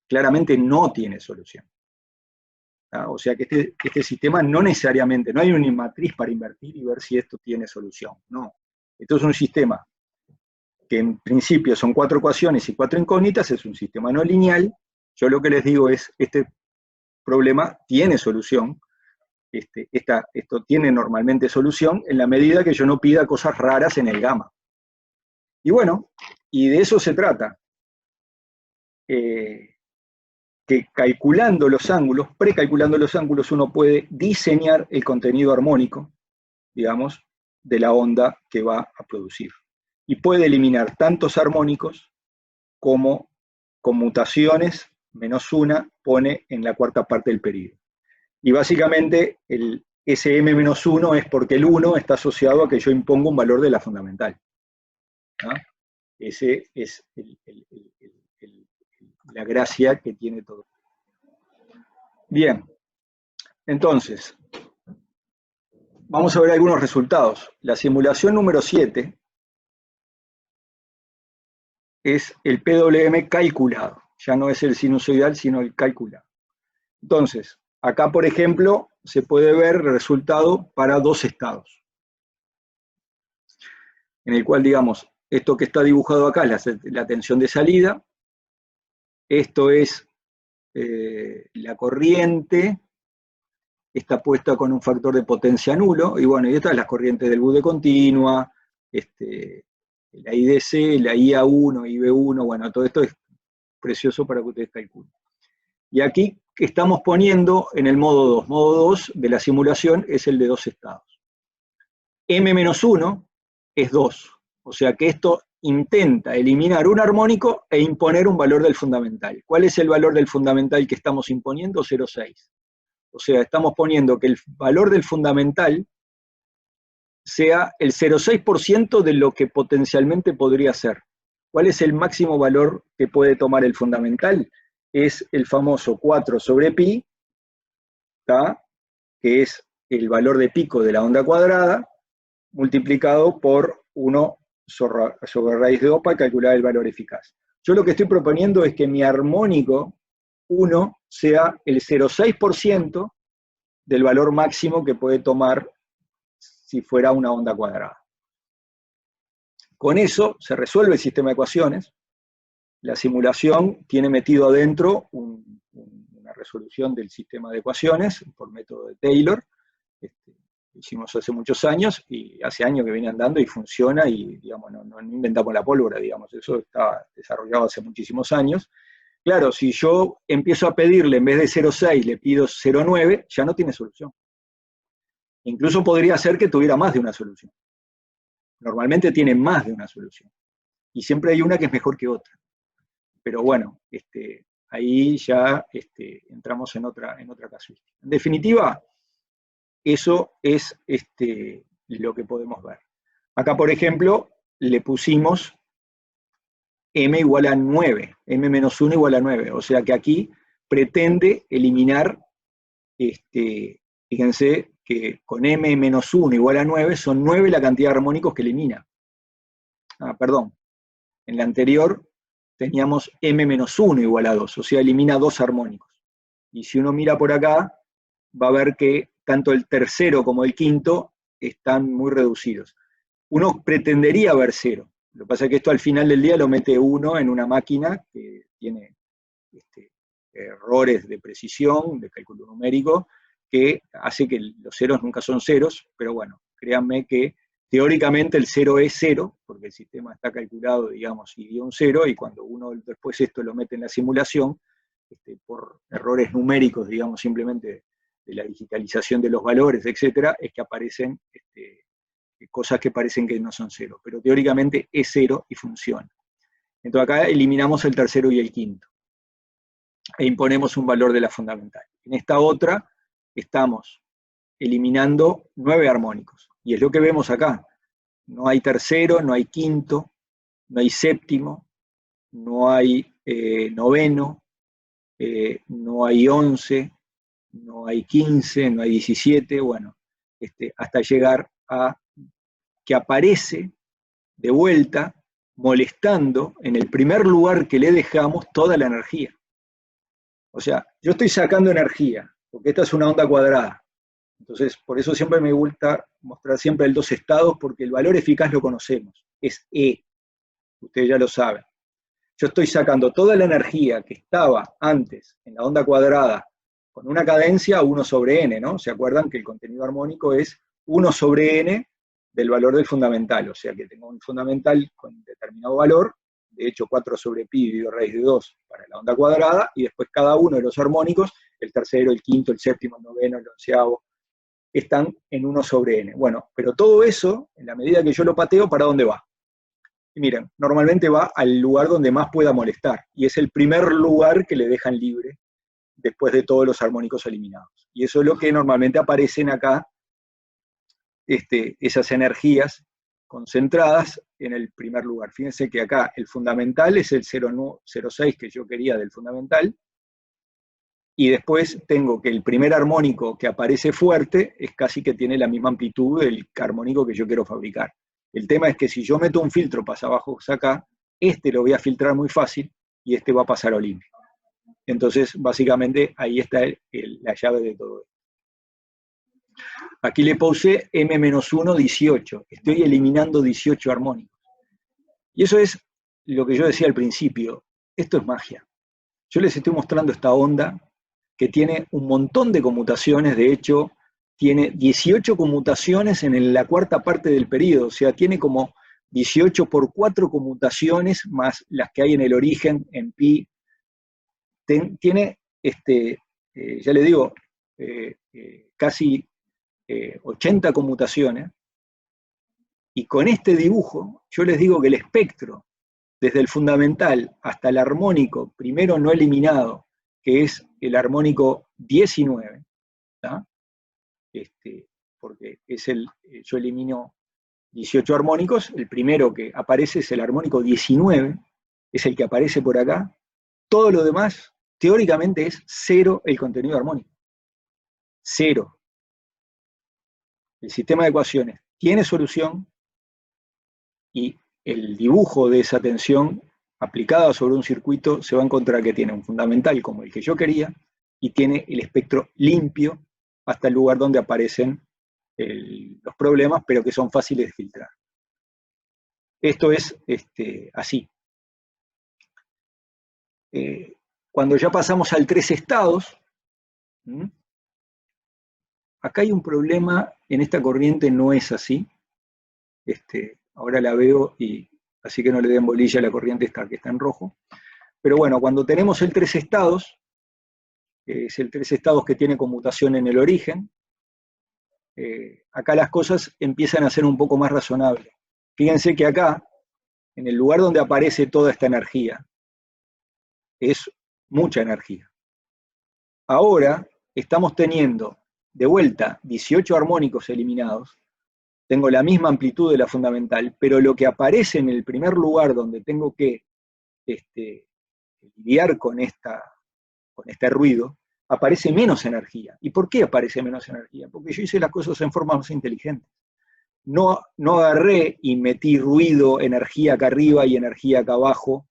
claramente no tiene solución. O sea que este sistema no necesariamente, no hay una matriz para invertir y ver si esto tiene solución, no. Esto es un sistema que en principio son 4 ecuaciones y 4 incógnitas, es un sistema no lineal. Yo lo que les digo es, este problema tiene solución, esto tiene normalmente solución en la medida que yo no pida cosas raras en el gamma. Y bueno, y de eso se trata. Que calculando los ángulos, precalculando los ángulos, uno puede diseñar el contenido armónico, digamos, de la onda que va a producir. Y puede eliminar tantos armónicos como conmutaciones menos una pone en la cuarta parte del periodo. Y básicamente el SM-1 es porque el 1 está asociado a que yo impongo un valor de la fundamental. ¿No? Ese es la gracia que tiene todo. Bien, entonces, vamos a ver algunos resultados. La simulación número 7 es el PWM calculado, ya no es el sinusoidal, sino el calculado. Entonces, acá, por ejemplo, se puede ver el resultado para 2 estados, en el cual, digamos, esto que está dibujado acá es la tensión de salida, esto es la corriente, está puesta con un factor de potencia nulo, y bueno, y estas las corrientes del Bude continua, la IDC, la IA1, IB1, bueno, todo esto es precioso para que ustedes calculen. Y aquí estamos poniendo en el modo 2. Modo 2 de la simulación es el de 2 estados. M-1 es 2, o sea que esto intenta eliminar un armónico e imponer un valor del fundamental. ¿Cuál es el valor del fundamental que estamos imponiendo? 0,6. O sea, estamos poniendo que el valor del fundamental sea el 0,6% de lo que potencialmente podría ser. ¿Cuál es el máximo valor que puede tomar el fundamental? Es el famoso 4 sobre pi, ¿tá? Que es el valor de pico de la onda cuadrada, multiplicado por 1 sobre raíz de 2 para calcular el valor eficaz. Yo lo que estoy proponiendo es que mi armónico 1 sea el 0,6% del valor máximo que puede tomar si fuera una onda cuadrada. Con eso se resuelve el sistema de ecuaciones. La simulación tiene metido adentro una resolución del sistema de ecuaciones por método de Taylor. Lo hicimos hace muchos años y hace años que viene andando y funciona y, digamos, no inventamos la pólvora, digamos, eso está desarrollado hace muchísimos años. Claro, si yo empiezo a pedirle, en vez de 0,6, le pido 0,9, ya no tiene solución. Incluso podría ser que tuviera más de una solución. Normalmente tiene más de una solución. Y siempre hay una que es mejor que otra. Pero bueno, ahí ya entramos en otra casuística. En definitiva, eso es lo que podemos ver. Acá, por ejemplo, le pusimos m igual a 9, m-1 igual a 9, o sea que aquí pretende eliminar, fíjense que con m-1 igual a 9, son 9 la cantidad de armónicos que elimina. Perdón, en la anterior teníamos m-1 igual a 2, o sea, elimina 2 armónicos. Y si uno mira por acá, va a ver que tanto el tercero como el quinto están muy reducidos. Uno pretendería ver 0. Lo que pasa es que esto al final del día lo mete uno en una máquina que tiene errores de precisión, de cálculo numérico, que hace que los ceros nunca son ceros, pero bueno, créanme que teóricamente el 0 es 0, porque el sistema está calculado, digamos, y dio un 0, y cuando uno después esto lo mete en la simulación, por errores numéricos, digamos, simplemente de la digitalización de los valores, etcétera, es que aparecen cosas que parecen que no son 0, pero teóricamente es 0 y funciona. Entonces acá eliminamos el tercero y el quinto, e imponemos un valor de la fundamental. En esta otra estamos eliminando 9 armónicos, y es lo que vemos acá. No hay tercero, no hay quinto, no hay séptimo, no hay noveno, no hay 11, no hay 15, no hay 17, bueno, hasta llegar a que aparece de vuelta molestando en el primer lugar que le dejamos toda la energía. O sea, yo estoy sacando energía, porque esta es una onda cuadrada. Entonces, por eso siempre me gusta mostrar siempre el 2 estados, porque el valor eficaz lo conocemos, es E, ustedes ya lo saben. Yo estoy sacando toda la energía que estaba antes en la onda cuadrada con una cadencia 1 sobre n, ¿no? ¿Se acuerdan que el contenido armónico es 1 sobre n del valor del fundamental? O sea que tengo un fundamental con determinado valor, de hecho 4 sobre pi dividido raíz de 2 para la onda cuadrada, y después cada uno de los armónicos, el tercero, el quinto, el séptimo, el noveno, el onceavo, están en 1 sobre n. Bueno, pero todo eso, en la medida que yo lo pateo, ¿para dónde va? Y miren, normalmente va al lugar donde más pueda molestar, y es el primer lugar que le dejan libre después de todos los armónicos eliminados. Y eso es lo que normalmente aparecen acá, esas energías concentradas en el primer lugar. Fíjense que acá el fundamental es el 0,6 que yo quería del fundamental, y después tengo que el primer armónico que aparece fuerte es casi que tiene la misma amplitud del armónico que yo quiero fabricar. El tema es que si yo meto un filtro pasa abajo, acá, lo voy a filtrar muy fácil y va a pasar a limpio. Entonces, básicamente, ahí está la llave de todo esto. Aquí le puse M-1, 18. Estoy eliminando 18 armónicos. Y eso es lo que yo decía al principio. Esto es magia. Yo les estoy mostrando esta onda que tiene un montón de conmutaciones. De hecho, tiene 18 conmutaciones en la cuarta parte del periodo. O sea, tiene como 18 por 4 conmutaciones más las que hay en el origen, en pi. Tiene, ya le digo, casi 80 conmutaciones, y con este dibujo yo les digo que el espectro, desde el fundamental hasta el armónico primero no eliminado, que es el armónico 19, ¿tá? Porque es yo elimino 18 armónicos, el primero que aparece es el armónico 19, es el que aparece por acá, todo lo demás teóricamente es 0 el contenido armónico. 0. El sistema de ecuaciones tiene solución, y el dibujo de esa tensión aplicada sobre un circuito se va a encontrar que tiene un fundamental como el que yo quería, y tiene el espectro limpio hasta el lugar donde aparecen los problemas, pero que son fáciles de filtrar. Esto es así. Cuando ya pasamos al 3 estados, acá hay un problema, en esta corriente no es así. Ahora la veo, y así que no le den bolilla a la corriente esta que está en rojo. Pero bueno, cuando tenemos el 3 estados, es el 3 estados que tiene conmutación en el origen, acá las cosas empiezan a ser un poco más razonables. Fíjense que acá, en el lugar donde aparece toda esta energía, es mucha energía. Ahora estamos teniendo de vuelta 18 armónicos eliminados, tengo la misma amplitud de la fundamental, pero lo que aparece en el primer lugar donde tengo que lidiar con este ruido, aparece menos energía. ¿Y por qué aparece menos energía? Porque yo hice las cosas en forma más inteligente. No agarré y metí ruido, energía acá arriba y energía acá abajo,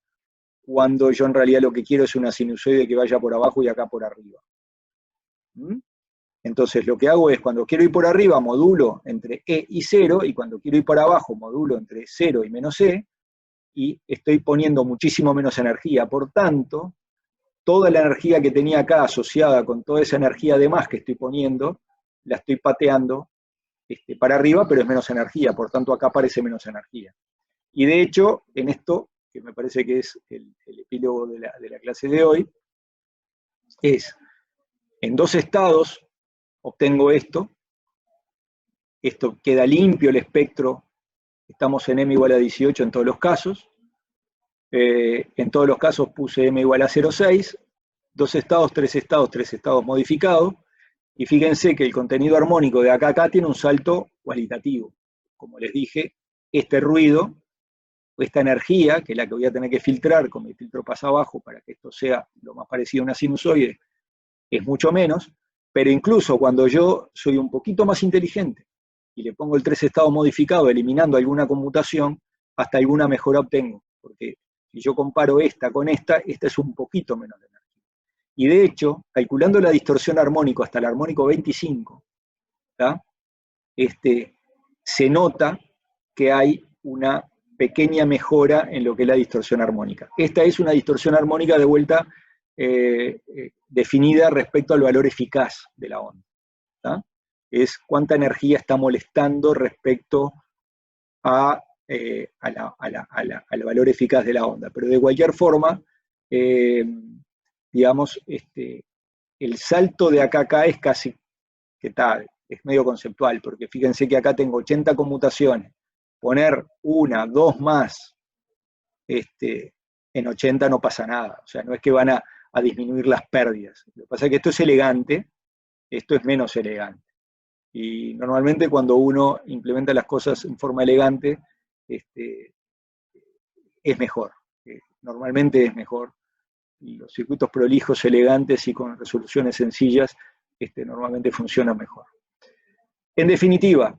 cuando yo en realidad lo que quiero es una sinusoide que vaya por abajo y acá por arriba. Entonces lo que hago es, cuando quiero ir por arriba, modulo entre E y 0, y cuando quiero ir por abajo, modulo entre 0 y menos E, y estoy poniendo muchísimo menos energía. Por tanto, toda la energía que tenía acá asociada con toda esa energía de más que estoy poniendo, la estoy pateando para arriba, pero es menos energía, por tanto acá aparece menos energía. Y de hecho, en esto, que me parece que es el epílogo de la clase de hoy, es, en dos estados obtengo esto queda limpio el espectro, estamos en m igual a 18 en todos los casos, en todos los casos puse m igual a 0,6, dos estados, tres estados modificados, y fíjense que el contenido armónico de acá a acá tiene un salto cualitativo. Como les dije, este ruido, esta energía, que es la que voy a tener que filtrar con mi filtro pasa abajo para que esto sea lo más parecido a una sinusoide, es mucho menos, pero incluso cuando yo soy un poquito más inteligente y le pongo el tres estados modificado, eliminando alguna conmutación, hasta alguna mejora obtengo, porque si yo comparo esta con esta es un poquito menos de energía. Y de hecho, calculando la distorsión armónico hasta el armónico 25, se nota que hay una pequeña mejora en lo que es la distorsión armónica. Esta es una distorsión armónica de vuelta definida respecto al valor eficaz de la onda. Es cuánta energía está molestando respecto al valor eficaz de la onda. Pero de cualquier forma, digamos, el salto de acá a acá es casi, que tal, es medio conceptual, porque fíjense que acá tengo 80 conmutaciones, poner una, dos más, en 80 no pasa nada, o sea, no es que van a disminuir las pérdidas. Lo que pasa es que esto es elegante, esto es menos elegante. Y normalmente cuando uno implementa las cosas en forma elegante, es mejor. Normalmente es mejor. Y los circuitos prolijos, elegantes y con resoluciones sencillas, normalmente funcionan mejor. En definitiva,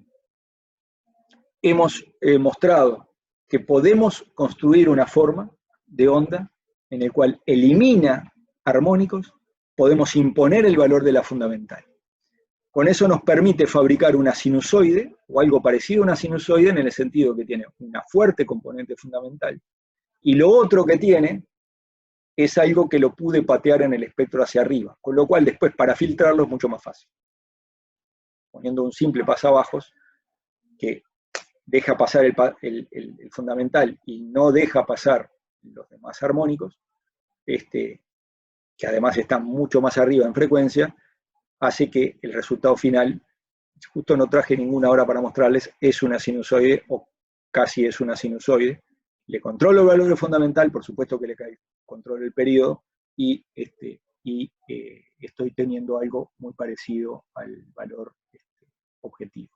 hemos mostrado que podemos construir una forma de onda en el cual elimina armónicos, podemos imponer el valor de la fundamental. Con eso nos permite fabricar una sinusoide, o algo parecido a una sinusoide, en el sentido que tiene una fuerte componente fundamental, y lo otro que tiene es algo que lo pude patear en el espectro hacia arriba, con lo cual después para filtrarlo es mucho más fácil. Poniendo un simple pasabajos que deja pasar el fundamental y no deja pasar los demás armónicos, que además están mucho más arriba en frecuencia, hace que el resultado final, justo no traje ninguna ahora para mostrarles, es una sinusoide, o casi es una sinusoide. Le controlo el valor fundamental, por supuesto que le controlo el periodo, y estoy teniendo algo muy parecido al valor objetivo.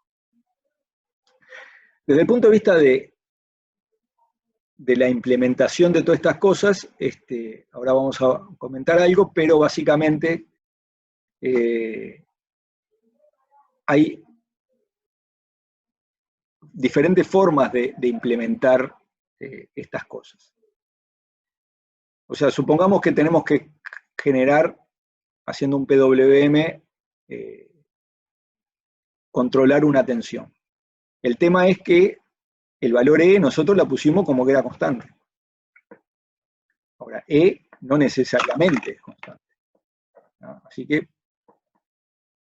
Desde el punto de vista de la implementación de todas estas cosas, ahora vamos a comentar algo, pero básicamente hay diferentes formas de implementar estas cosas. O sea, supongamos que tenemos que generar, haciendo un PWM, controlar una tensión. El tema es que el valor E nosotros la pusimos como que era constante. Ahora, E no necesariamente es constante, ¿no? Así que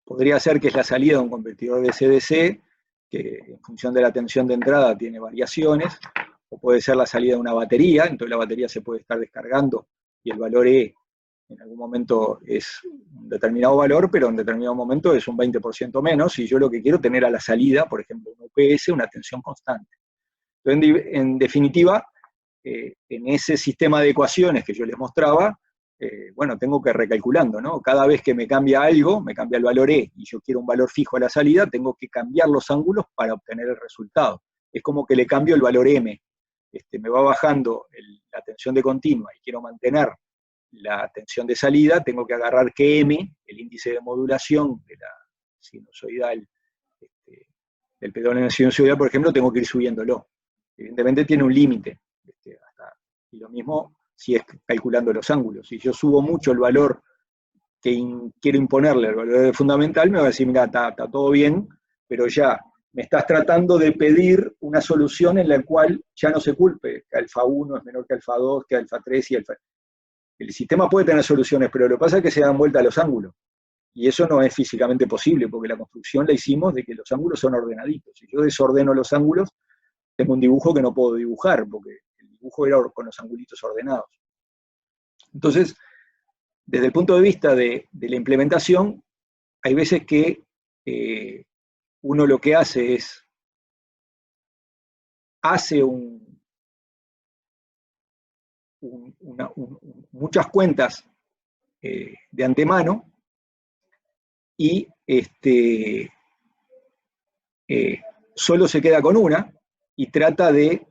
podría ser que es la salida de un convertidor de DC-DC, que en función de la tensión de entrada tiene variaciones, o puede ser la salida de una batería, entonces la batería se puede estar descargando y el valor E en algún momento es un determinado valor, pero en determinado momento es un 20% menos, y yo lo que quiero tener a la salida, por ejemplo, un UPS, una tensión constante. Entonces, en definitiva, en ese sistema de ecuaciones que yo les mostraba, bueno, tengo que recalculando, ¿no? Cada vez que me cambia algo, me cambia el valor E, y yo quiero un valor fijo a la salida, tengo que cambiar los ángulos para obtener el resultado. Es como que le cambio el valor M. Me va bajando la tensión de continua y quiero mantener la tensión de salida, tengo que agarrar que M, el índice de modulación de la sinusoidal, del pedón en la sinusoidal, por ejemplo, tengo que ir subiéndolo. Evidentemente tiene un límite, y lo mismo si es calculando los ángulos. Si yo subo mucho el valor quiero imponerle el valor fundamental, me va a decir, mira, está todo bien, pero ya me estás tratando de pedir una solución en la cual ya no se culpe, que alfa 1 es menor que alfa 2, que alfa 3 y alfa... El sistema puede tener soluciones, pero lo que pasa es que se dan vuelta a los ángulos. Y eso no es físicamente posible, porque la construcción la hicimos de que los ángulos son ordenaditos. Si yo desordeno los ángulos, tengo un dibujo que no puedo dibujar, porque el dibujo era con los angulitos ordenados. Entonces, desde el punto de vista de la implementación, hay veces que uno lo que hace es, hace muchas cuentas de antemano y solo se queda con una y trata de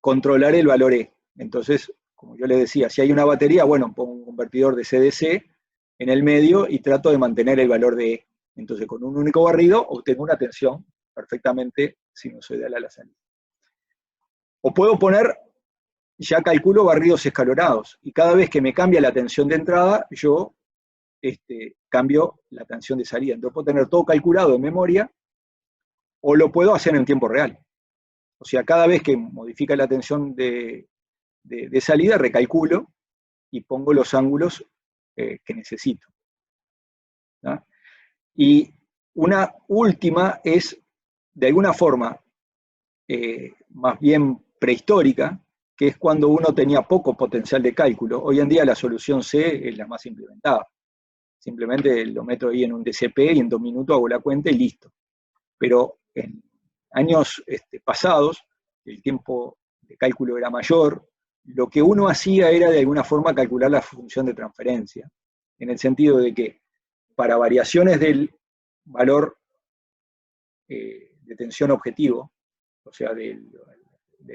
controlar el valor E. Entonces, como yo le decía, si hay una batería, bueno, pongo un convertidor de CDC en el medio y trato de mantener el valor de E. Entonces, con un único barrido obtengo una tensión perfectamente sinusoidal a la salida. O puedo poner, ya calculo barridos escalonados, y cada vez que me cambia la tensión de entrada, yo cambio la tensión de salida. Entonces puedo tener todo calculado en memoria, o lo puedo hacer en tiempo real. O sea, cada vez que modifica la tensión de salida, recalculo y pongo los ángulos que necesito. ¿No? Y una última es, de alguna forma, más bien prehistórica, que es cuando uno tenía poco potencial de cálculo. Hoy en día la solución C es la más implementada. Simplemente lo meto ahí en un DCP y en 2 minutos hago la cuenta y listo. Pero en años pasados, el tiempo de cálculo era mayor, lo que uno hacía era de alguna forma calcular la función de transferencia, en el sentido de que para variaciones del valor de tensión objetivo, o sea, de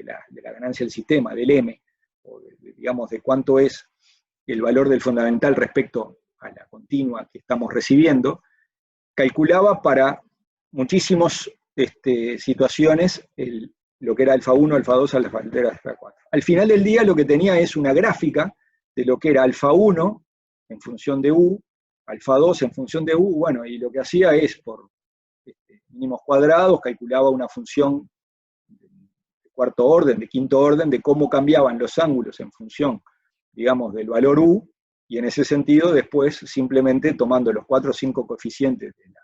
la ganancia del sistema, del M, o digamos de cuánto es el valor del fundamental respecto a la continua que estamos recibiendo, calculaba para muchísimas situaciones lo que era alfa 1, alfa 2, alfa 3, alfa 4. Al final del día lo que tenía es una gráfica de lo que era alfa 1 en función de U, alfa 2 en función de U, bueno, y lo que hacía es por mínimos cuadrados, calculaba una función de cuarto orden, de quinto orden, de cómo cambiaban los ángulos en función, digamos, del valor U, y en ese sentido después simplemente tomando los 4 o 5 coeficientes de la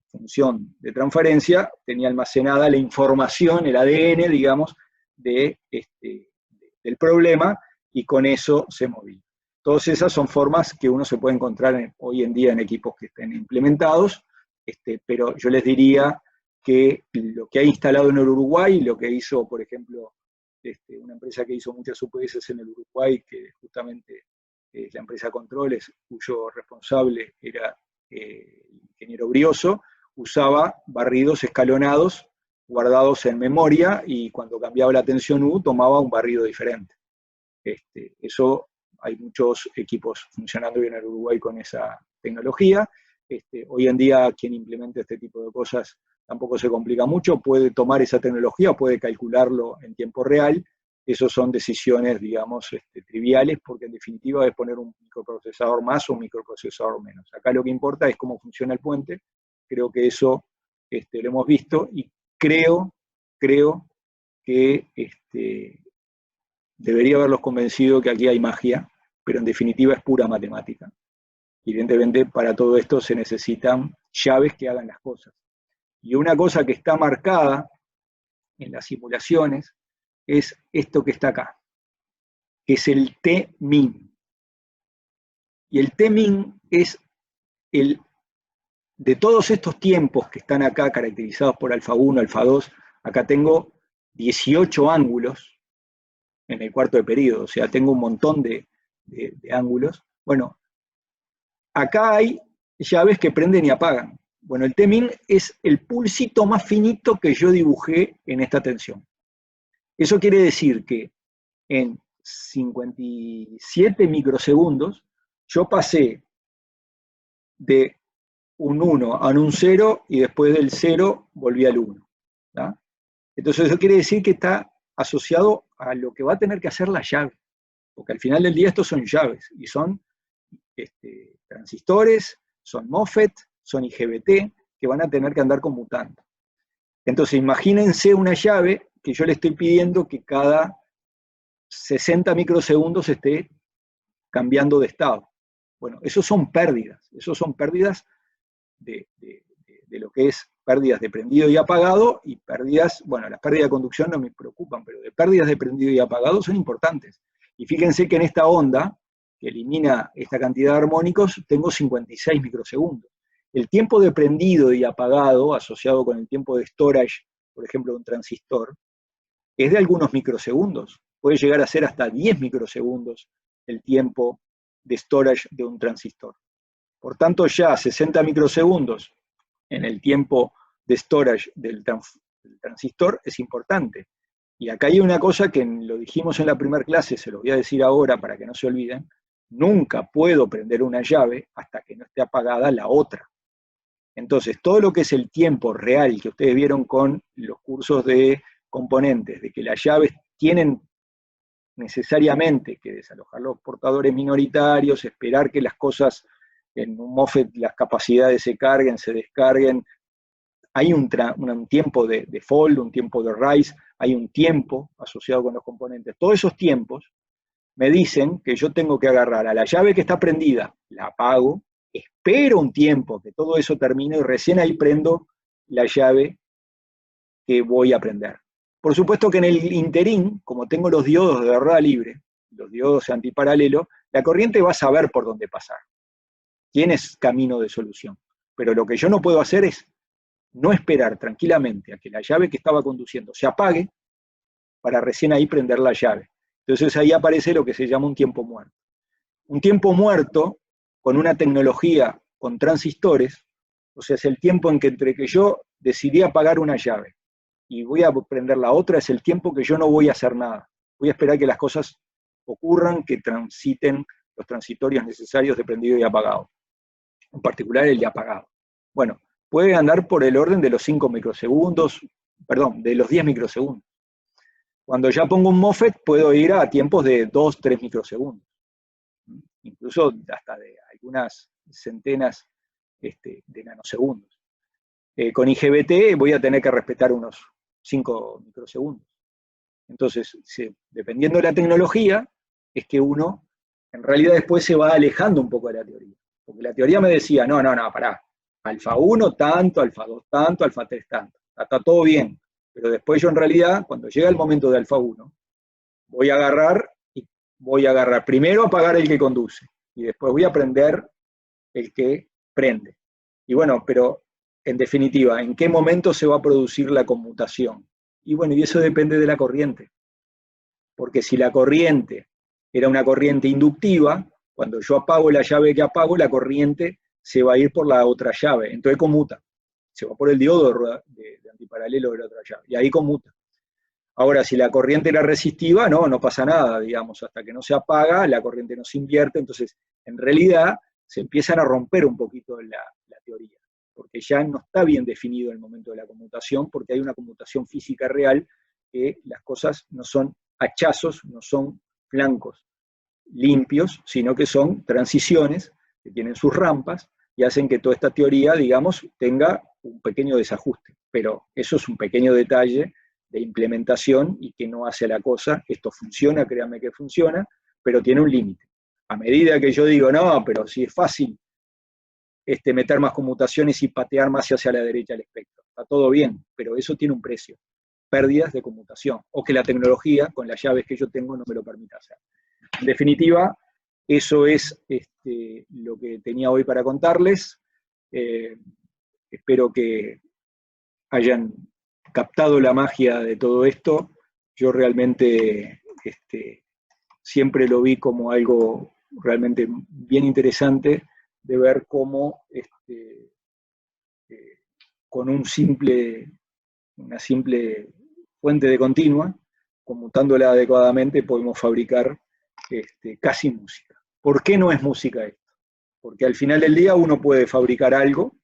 función de transferencia, tenía almacenada la información, el ADN, digamos, del problema, y con eso se movía. Todas esas son formas que uno se puede encontrar hoy en día en equipos que estén implementados, pero yo les diría que lo que ha instalado en el Uruguay, lo que hizo, por ejemplo, una empresa que hizo muchas UPS en el Uruguay, que justamente es la empresa Controles, cuyo responsable era el ingeniero Brioso, usaba barridos escalonados, guardados en memoria, y cuando cambiaba la tensión U, tomaba un barrido diferente. Eso hay muchos equipos funcionando bien en el Uruguay con esa tecnología. Hoy en día quien implementa este tipo de cosas tampoco se complica mucho, puede tomar esa tecnología, puede calcularlo en tiempo real. Esas son decisiones, digamos, triviales, porque en definitiva es poner un microprocesador más o un microprocesador menos. Acá lo que importa es cómo funciona el puente. Creo que eso lo hemos visto, y creo que debería haberlos convencido que aquí hay magia, pero en definitiva es pura matemática. Evidentemente, para todo esto se necesitan llaves que hagan las cosas. Y una cosa que está marcada en las simulaciones es esto que está acá, que es el T-min. Y el T-min es de todos estos tiempos que están acá caracterizados por alfa 1, alfa 2, acá tengo 18 ángulos en el cuarto de periodo, o sea, tengo un montón de ángulos. Bueno, acá hay llaves que prenden y apagan. Bueno, el T-min es el pulsito más finito que yo dibujé en esta tensión. Eso quiere decir que en 57 microsegundos yo pasé de un 1 a un 0 y después del 0 volví al 1. ¿tá? Entonces eso quiere decir que está asociado a lo que va a tener que hacer la llave, porque al final del día estos son llaves, y son transistores, son MOSFET, son IGBT, que van a tener que andar conmutando. Entonces, imagínense una llave que yo le estoy pidiendo que cada 60 microsegundos esté cambiando de estado. Bueno, esos son pérdidas de lo que es pérdidas de prendido y apagado, y pérdidas, bueno, las pérdidas de conducción no me preocupan, pero de pérdidas de prendido y apagado son importantes. Y fíjense que en esta onda, que elimina esta cantidad de armónicos, tengo 56 microsegundos. El tiempo de prendido y apagado, asociado con el tiempo de storage, por ejemplo, de un transistor, es de algunos microsegundos. Puede llegar a ser hasta 10 microsegundos el tiempo de storage de un transistor. Por tanto, ya 60 microsegundos en el tiempo de storage del transistor es importante. Y acá hay una cosa que lo dijimos en la primera clase, se lo voy a decir ahora para que no se olviden: nunca puedo prender una llave hasta que no esté apagada la otra. Entonces, todo lo que es el tiempo real que ustedes vieron con los cursos de componentes, de que las llaves tienen necesariamente que desalojar los portadores minoritarios, esperar que las cosas en un MOSFET, las capacidades se carguen, se descarguen, hay un tiempo de default, un tiempo de rise, hay un tiempo asociado con los componentes. Todos esos tiempos me dicen que yo tengo que agarrar a la llave que está prendida, la apago, espero un tiempo que todo eso termine y recién ahí prendo la llave que voy a prender. Por supuesto que en el interín, como tengo los diodos de rueda libre, los diodos antiparalelo, la corriente va a saber por dónde pasar. Tienes camino de solución. Pero lo que yo no puedo hacer es no esperar tranquilamente a que la llave que estaba conduciendo se apague para recién ahí prender la llave. Entonces ahí aparece lo que se llama un tiempo muerto. Un tiempo muerto con una tecnología con transistores, o sea, es el tiempo en que entre que yo decidí apagar una llave y voy a prender la otra, es el tiempo que yo no voy a hacer nada. Voy a esperar que las cosas ocurran, que transiten los transitorios necesarios de prendido y apagado. En particular el de apagado. Bueno, puede andar por el orden de los 5 microsegundos, perdón, de los 10 microsegundos. Cuando ya pongo un MOSFET, puedo ir a tiempos de 2, 3 microsegundos. Incluso hasta de algunas centenas de nanosegundos. Con IGBT voy a tener que respetar unos 5 microsegundos. Entonces, dependiendo de la tecnología, es que uno en realidad después se va alejando un poco de la teoría. Porque la teoría me decía, no, pará, alfa 1 tanto, alfa 2 tanto, alfa 3 tanto, está todo bien, pero después yo en realidad, cuando llega el momento de alfa 1, voy a agarrar primero a apagar el que conduce, y después voy a prender el que prende. Y bueno, pero en definitiva, ¿en qué momento se va a producir la conmutación? Y bueno, y eso depende de la corriente, porque si la corriente era una corriente inductiva, cuando yo apago la llave que apago, la corriente se va a ir por la otra llave, entonces conmuta. Se va por el diodo de antiparalelo de la otra llave, y ahí conmuta. Ahora, si la corriente era resistiva, no pasa nada, digamos, hasta que no se apaga, la corriente no se invierte, entonces, en realidad, se empiezan a romper un poquito la teoría, porque ya no está bien definido el momento de la conmutación, porque hay una conmutación física real, que las cosas no son hachazos, no son flancos limpios, sino que son transiciones que tienen sus rampas y hacen que toda esta teoría, digamos, tenga un pequeño desajuste. Pero eso es un pequeño detalle de implementación y que no hace la cosa. Esto funciona, créanme que funciona, pero tiene un límite. A medida que yo digo, no, pero si es fácil meter más conmutaciones y patear más hacia la derecha el espectro, está todo bien, pero eso tiene un precio. Pérdidas de conmutación, o que la tecnología, con las llaves que yo tengo, no me lo permita hacer. En definitiva, eso es lo que tenía hoy para contarles. Espero que hayan captado la magia de todo esto. Yo realmente siempre lo vi como algo realmente bien interesante de ver cómo con una simple fuente de continua, conmutándola adecuadamente, podemos fabricar casi música. ¿Por qué no es música esto? Porque al final del día uno puede fabricar algo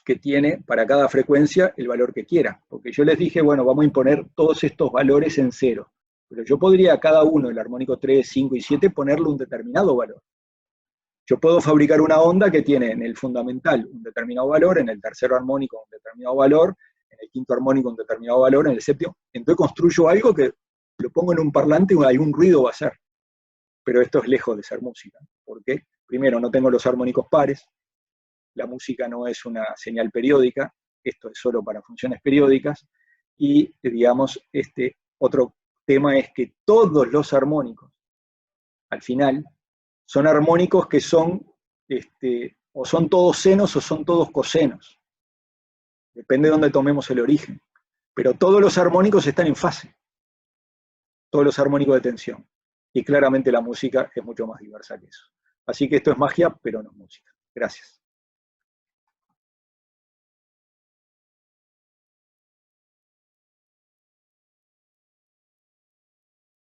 que tiene para cada frecuencia el valor que quiera. Porque yo les dije, bueno, vamos a imponer todos estos valores en cero. Pero yo podría a cada uno, el armónico 3, 5 y 7, ponerle un determinado valor. Yo puedo fabricar una onda que tiene en el fundamental un determinado valor, en el tercer armónico un determinado valor, en el quinto armónico un determinado valor, en el séptimo. Entonces construyo algo que lo pongo en un parlante y algún ruido va a hacer. Pero esto es lejos de ser música. ¿Por qué? Primero, no tengo los armónicos pares, la música no es una señal periódica, esto es solo para funciones periódicas, y digamos, este otro tema es que todos los armónicos, al final, son armónicos que son, o son todos senos o son todos cosenos, depende de dónde tomemos el origen, pero todos los armónicos están en fase, todos los armónicos de tensión, y claramente la música es mucho más diversa que eso. Así que esto es magia, pero no es música. Gracias.